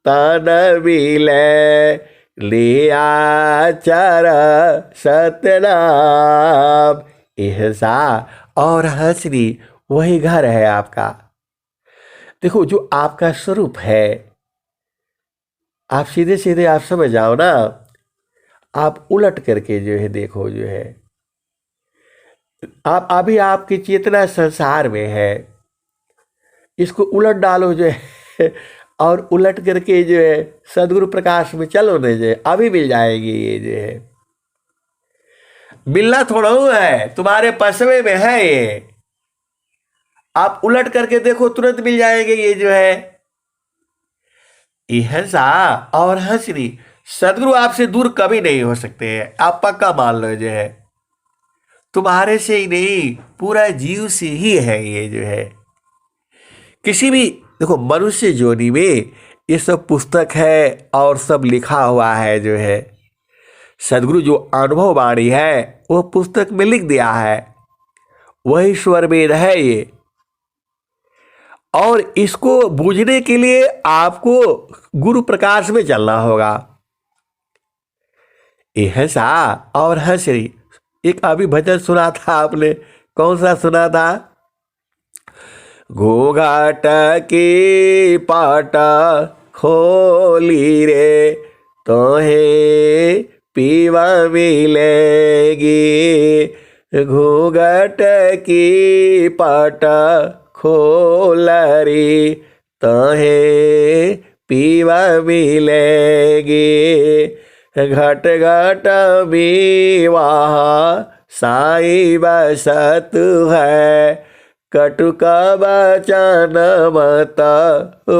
तन मिले, लिया चर सतनाम। ऐसा और हंसनी वही घर है आपका। देखो जो आपका स्वरूप है, आप सीधे सीधे आप समझ जाओ ना, आप उलट करके जो है देखो, जो है आप अभी आपकी चेतना संसार में है, इसको उलट डालो जो है और उलट करके जो है सदगुरु प्रकाश में चलो न, जो है अभी मिल जाएगी। ये जो है मिलना थोड़ा है, तुम्हारे पसवे में है ये, आप उलट करके देखो तुरंत मिल जाएंगे। ये जो है हंसा और हंसनी सदगुरु आपसे दूर कभी नहीं हो सकते हैं, आप पक्का मान लो। जो है तुम्हारे से ही नहीं, पूरा जीव से ही है ये जो है। किसी भी देखो मनुष्य जोनी में ये सब पुस्तक है और सब लिखा हुआ है। जो है सदगुरु जो अनुभव वाणी है वो पुस्तक में लिख दिया है, वही स्वर वेद है ये। और इसको बूझने के लिए आपको गुरु प्रकाश में चलना होगा। ये हंसा और हंसरी, एक अभी भजन सुना था आपने, कौन सा सुना था? घूंघट की पाटा खोली रे, तोहे पीवा मिलेगी। घूंघट की पाटा खोलरी, तोहे पीवा मिलेगी। घट घट बीवाह साई बसत है, कटुक बचन मत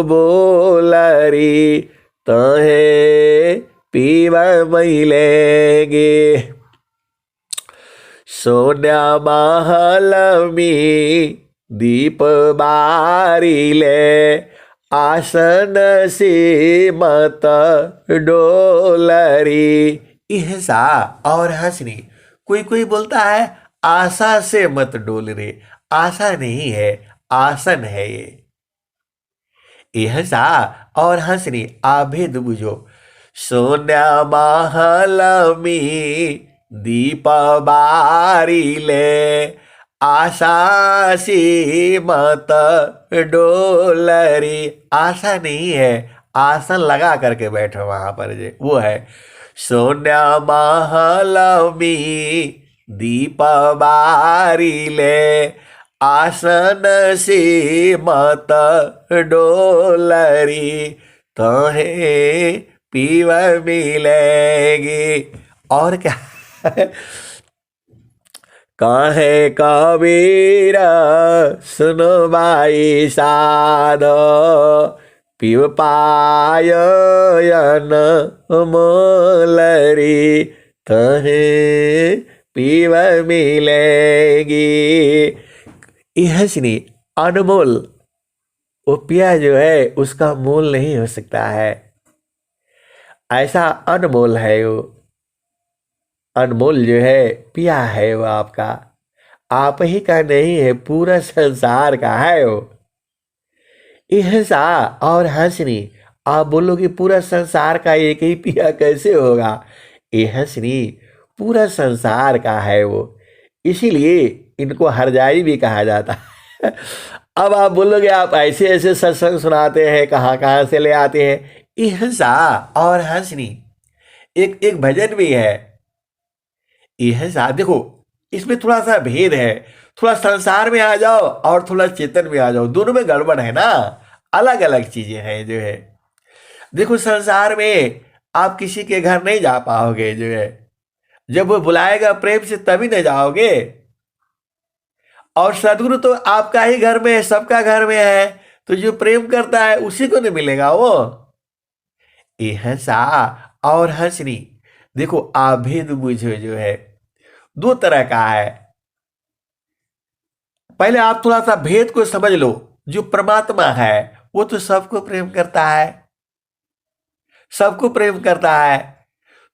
बोलरी, तहे पीव मिलेगी। सोन्या महल में दीप बारिले, आसन से मत डोलरी। ऐसा और हंसनी, कोई कोई बोलता है आशा से मत डोल रे, आशा नहीं है, आसन है ये। ऐसा और हंसनी आभेद बुझो। सोन्या महल में दीप बारिले, आशा से मत डोलरी। आशा नहीं है, आसन लगा करके बैठो वहां पर, जे वो है। सोन्या महल में दीप बारिले, आसन से मत डोलरी, तहे पीव मिलेगी। और क्या कहे कबीरा सुनो भाई साधो, पीव पायन मोलरी, तहे पीव मिलेगी। यह सुनी अनमोल वो पिया जो है उसका मोल नहीं हो सकता है, ऐसा अनमोल है वो। अनमोल जो है पिया है वो आपका, आप ही का नहीं है, पूरा संसार का है वो। हंसा और हंसनी, आप बोलोगे पूरा संसार का एक ही पिया कैसे होगा? ये हंसनी पूरा संसार का है वो, इसीलिए इनको हरजाई भी कहा जाता है। अब आप बोलोगे आप ऐसे ऐसे सत्संग सुनाते हैं, कहाँ कहाँ से ले आते हैं? ये हंसा और हंसनी एक एक भजन भी है। ये हंसा देखो, इसमें थोड़ा सा भेद है, थोड़ा संसार में आ जाओ और थोड़ा चेतन में आ जाओ, दोनों में गड़बड़ है ना, अलग अलग चीजें हैं जो है। देखो संसार में आप किसी के घर नहीं जा पाओगे जो है, जब वो बुलाएगा प्रेम से तभी न जाओगे। और सदगुरु तो आपका ही घर में है, सबका घर में है, तो जो प्रेम करता है उसी को नहीं मिलेगा वो। ये हंसा और हंसनी देखो आभेद बुझो जो है दो तरह का है। पहले आप थोड़ा सा भेद को समझ लो, जो परमात्मा है वो तो सबको प्रेम करता है, सबको प्रेम करता है।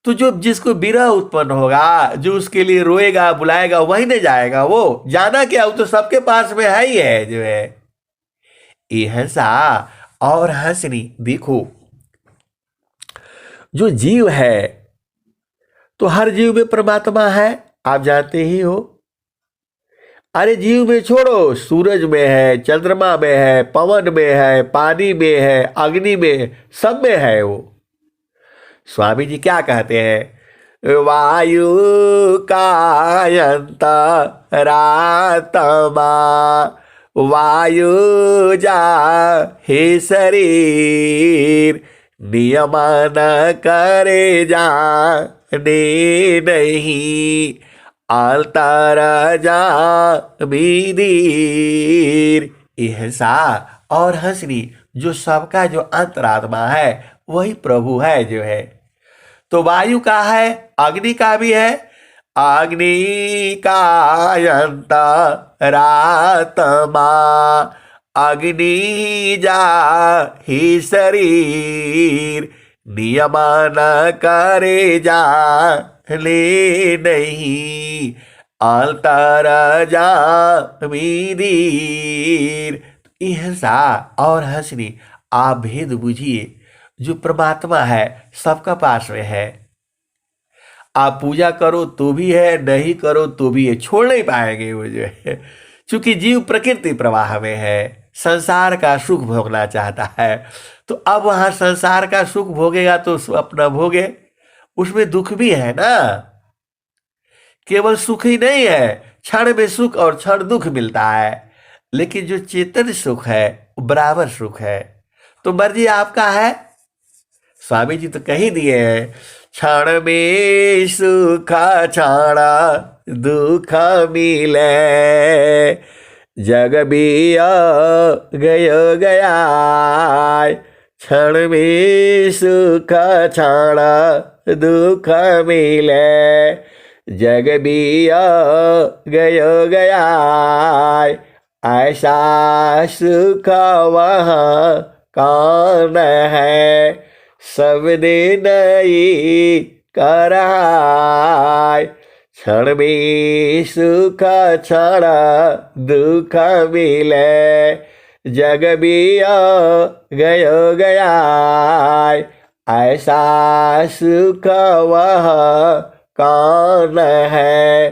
तो जो जिसको विरह उत्पन्न होगा, जो उसके लिए रोएगा बुलाएगा, वही नहीं जाएगा। वो जाना क्या, वो तो सबके पास में है ही है जो है। ये हंसा और हंसनी। देखो, जो जीव है तो हर जीव में परमात्मा है, आप जानते ही हो। अरे जीव में छोड़ो, सूरज में है, चंद्रमा में है, पवन में है, पानी में है, अग्नि में, सब में है वो। स्वामी जी क्या कहते हैं, वायु कायंत रातमा, वायु जा हे शरीर, नियमन करे जाने नहीं, अलतर जा मीदीर। ऐसा और हंसनी, जो सबका जो अंतरात्मा है वही प्रभु है जो है। तो वायु का है, अग्नि का भी है। अग्नि कायंत रातमा, अग्नि जा ही शरीर, नियमन करे जा ले नहीं, अलतर जा मीदीर। ऐसा और हंसनी, आप भेद बुझिए। जो परमात्मा है सबका पास में है। आप पूजा करो तो भी है, नहीं करो तो भी है, छोड़ नहीं पाएंगे वो जो है। क्योंकि जीव प्रकृति प्रवाह में है, संसार का सुख भोगना चाहता है। तो अब वहां संसार का सुख भोगेगा तो अपना भोगे, उसमें दुख भी है ना। केवल सुख ही नहीं है, क्षण में सुख और क्षण दुख मिलता है। लेकिन जो चेतन सुख है वो बराबर सुख है। तो मर्जी आपका है। स्वामी जी तो कही दिए हैं, क्षण में सुख छाड़ा दुख मिले, जग बिया गयो गया, क्षण में सुख छाड़ा दुख मिले, जग बिया गयो गया, ऐसा सुख वहाँ कौन है, सब दिन ही कराय, क्षण में सुख क्षण दुख मिले, जग बिया गयो गया, ऐसा सुख वह कौन है,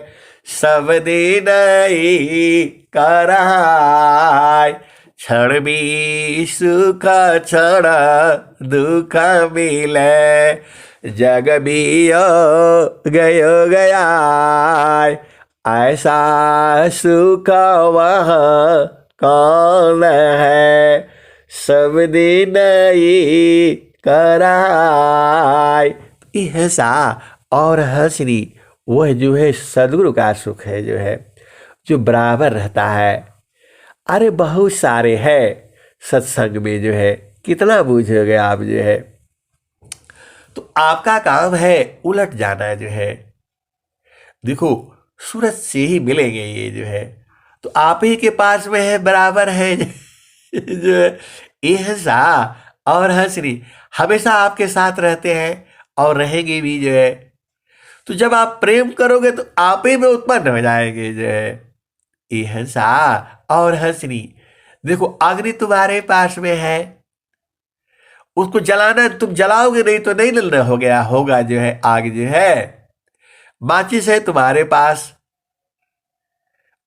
सब दिन ही कराय, क्षण में सुख क्षण दुख मिले, जग बिया गयो गया, ऐसा सुख वह कौन है, सब दिन ही कराय। ऐसा और हंसनी, वह जो है सदगुरु का सुख है जो है, जो बराबर रहता है। अरे बहुत सारे है सत्संग में जो है, कितना बूझोगे आप जो है। तो आपका काम है उलट जाना जो है। देखो, सूरज से ही मिलेंगे ये जो है, तो आप ही के पास में है, बराबर है जो है। ऐसा और हंसनी हमेशा आपके साथ रहते हैं और रहेंगे भी जो है। तो जब आप प्रेम करोगे तो आप ही में उत्पन्न हो जाएंगे जो है। ऐसा और हंसनी, देखो अग्नि तुम्हारे पास में है, उसको जलाना, तुम जलाओगे नहीं तो नहीं ललना हो गया होगा जो है। आग जो है, माचिस है तुम्हारे पास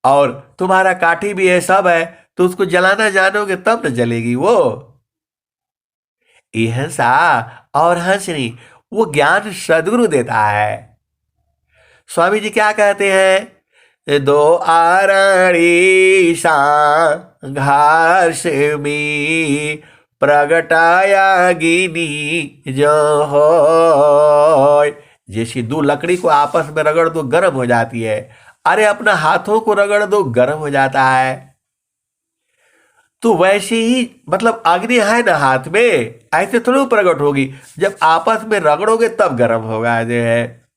और तुम्हारा काठी भी है, सब है, तो उसको जलाना जानोगे तब न जलेगी वो। ऐसा और हंसनी, वो ज्ञान सदगुरु देता है। स्वामी जी क्या कहते हैं, दो आरणी सा घास में प्रगटाया गिनी जो हो। जैसी दो लकड़ी को आपस में रगड़ दो गर्म हो जाती है, अरे अपना हाथों को रगड़ दो गर्म हो जाता है। तो वैसे ही मतलब अग्नि है ना हाथ में, ऐसे थोड़ी प्रकट होगी, जब आपस में रगड़ोगे तब गर्म होगा जो है।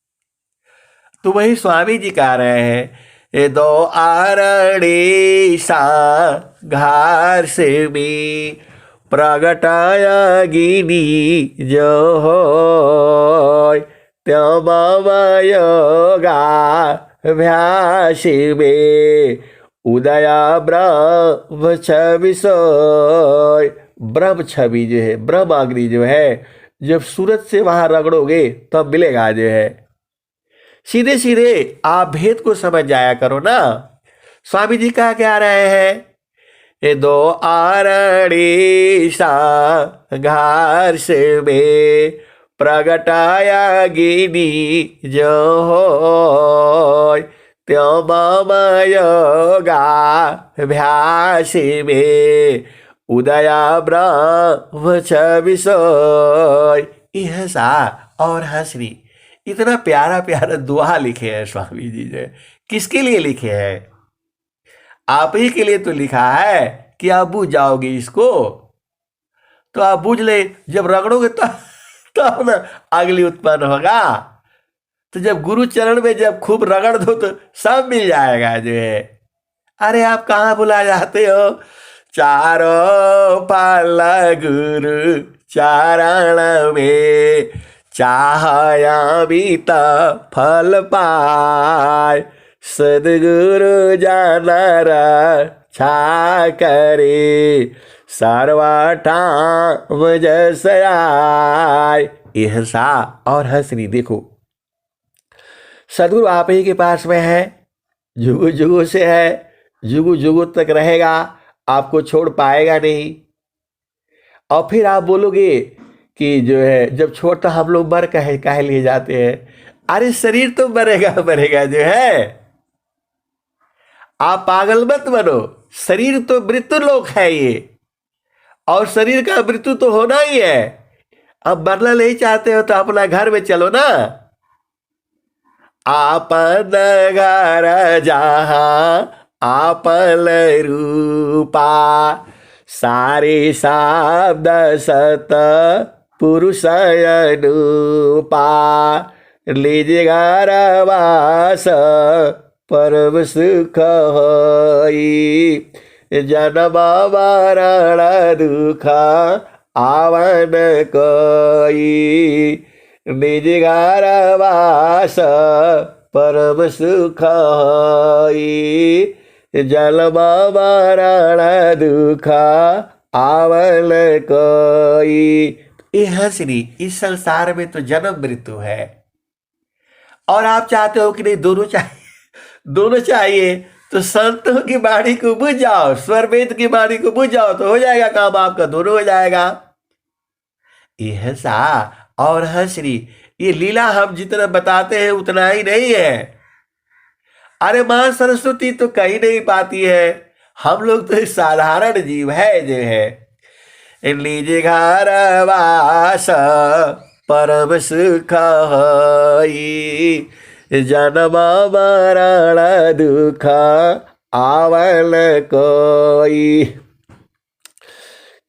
तो वही स्वामी जी कह रहे हैं, ये दो आरणी सा घास में प्रगटाया गिनी जो होय त्यों योगा भ्यासी में उदया ब्रह्म छवि सोय। ब्रह्म छवि जो है, ब्रह्माग्नि जो है, जब सूरज से वहां रगड़ोगे तब मिलेगा जो है। सीधे सीधे आप भेद को समझ जाया करो ना। स्वामी जी कहा क्या रहे हैं, ये दो आरणी घार से में प्रगटाया गिनी जो होय त्यों योगा भ्यासी में उदया ब्रह्म छवि सोय। यह सा और हंसनी, इतना प्यारा प्यारा दुआ लिखे हैं स्वामी जी ने। किसके लिए लिखे हैं? आप ही के लिए तो लिखा है कि आप बूझ जाओगे इसको, तो आप बूझ ले, जब रगड़ोगे तो ना अगली उत्पन्न होगा। तो जब गुरु चरण में जब खूब रगड़ दो तो सब मिल जाएगा जो है। अरे आप कहाँ भुला जाते हो, चारों फल गुरु चरण में चाहयामित फल पाय सदगुरु जानर छा करे सर्वाठाम जसयाय। यह सा और हंसनी, देखो सदगुरु आप ही के पास में है, जुगु जुगु से है, जुगु जुगु तक रहेगा, आपको छोड़ पाएगा नहीं। और फिर आप बोलोगे कि जो है जब छोड़ता हम लोग मर काहे लिए जाते हैं। अरे शरीर तो मरेगा मरेगा जो है, आप पागल मत बनो। शरीर तो मृत्यु लोक है ये, और शरीर का मृत्यु तो होना ही है। अब मरना नहीं चाहते हो तो अपना घर में चलो ना। आपन घर जहां आपन रूपा सारे शब्द सत पुरुष अनुपा लीजिए वास परम सुख होई जन्म मरण दुख आवन कोई निज घर वास परम सुख होई जन्म मरण दुख आवन कोई। यह श्री इस संसार में तो जन्म मृत्यु है, और आप चाहते हो कि नहीं दोनों चाहिए, दोनों चाहिए तो संतों की वाणी को बुझ जाओ, स्वर वेद की वाणी को बुझ जाओ तो हो जाएगा काम आपका, दोनों हो जाएगा। यह सा और हंसरी, ये लीला हम जितना बताते हैं उतना ही नहीं है। अरे मां सरस्वती तो कहीं नहीं पाती है, हम लोग तो साधारण जीव है जो है। लीजिए घर वास परम सुख होई जन्म मरण दुख आवन कोई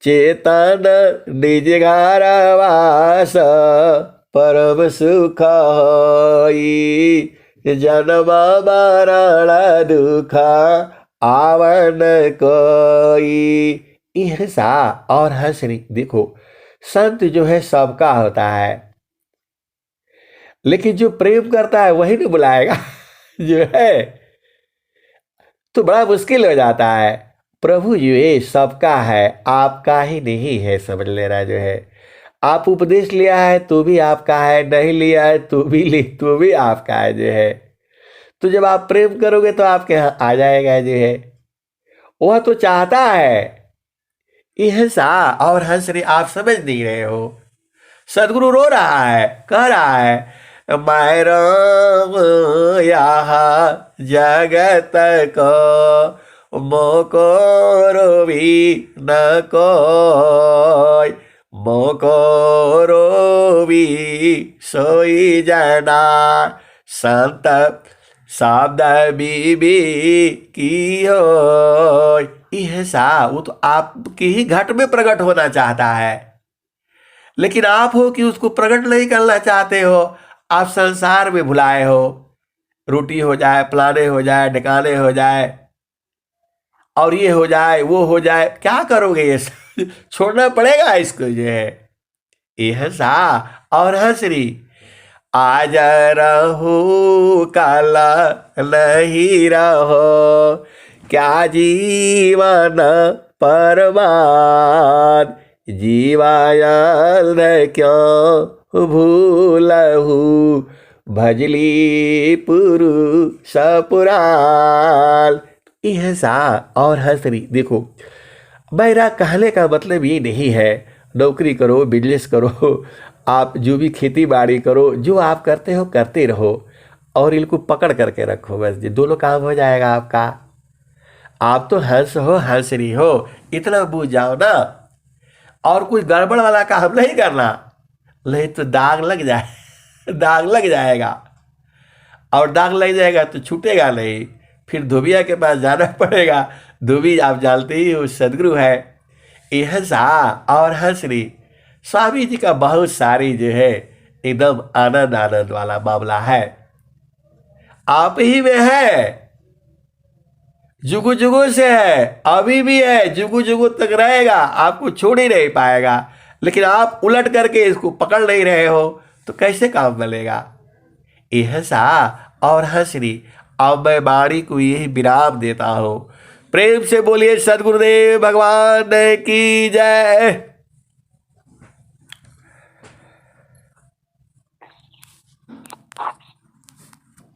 चेतन निज घर वास परम सुख होई जन्म मरण दुख आवन कोई। यह सा और हंसनी, देखो संत जो है सबका होता है, लेकिन जो प्रेम करता है वही नहीं बुलाएगा जो है, तो बड़ा मुश्किल हो जाता है। प्रभु जो ये सबका है, आपका ही नहीं है, समझ लेना जो है। आप उपदेश लिया है तो भी आपका है, नहीं लिया है तो भी आपका है जो है। तो जब आप प्रेम करोगे तो आपके यहाँ आ जाएगा जो है, वह तो चाहता है। यह सा और हंस रहे, आप समझ नहीं रहे हो। सदगुरु रो रहा है, कह रहा है मैं राम यहाँ जगत को मोको रोवी न कोई मोको रोवी सोई जना संत शब्द बीबी की हो। यह सा वो तो आपकी ही घट में प्रकट होना चाहता है, लेकिन आप हो कि उसको प्रकट नहीं करना चाहते हो। आप संसार में भुलाए हो, रोटी हो जाए, प्लाने हो जाए, ढकाने हो जाए, और ये हो जाए वो हो जाए, क्या करोगे ये सब? छोड़ना पड़ेगा इसको जो है। यह सा और हंसरी, आज रहो काला नहीं रहो, क्या जीवन परमान, जीवायल क्यों भूलहु, भजली पुरुष पुराण। यह सा और हंसरी, देखो मेरा कहने का मतलब ये नहीं है नौकरी करो, बिजनेस करो, आप जो भी खेती बाड़ी करो, जो आप करते हो करते रहो और इनको पकड़ करके रखो, बस ये दोनों काम हो जाएगा आपका। आप तो हंस हो, हंसरी हो, इतना बूझ जाओ ना। और कुछ गड़बड़ वाला काम नहीं करना, नहीं तो दाग लग जाए दाग लग जाएगा, और दाग लग जाएगा तो छूटेगा नहीं, फिर धोबिया के पास जाना पड़ेगा। धोबी आप जानते ही हो सदगुरु है। यह सा और हंसरी, स्वामी जी का बहुत सारी जो है एकदम आनंद आनंद वाला मामला है। आप ही में है, जुगु जुगु से है, अभी भी है, जुगु जुगु तक रहेगा, आपको छोड़ ही नहीं पाएगा। लेकिन आप उलट करके इसको पकड़ नहीं रहे हो तो कैसे काम बनेगा। यह सा और हंसरी, अब मैं वाणी को यही विराम देता हूं। प्रेम से बोलिए सदगुरुदेव भगवान की जय।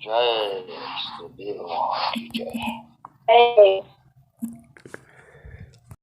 जय सदगुरु भगवान की जय।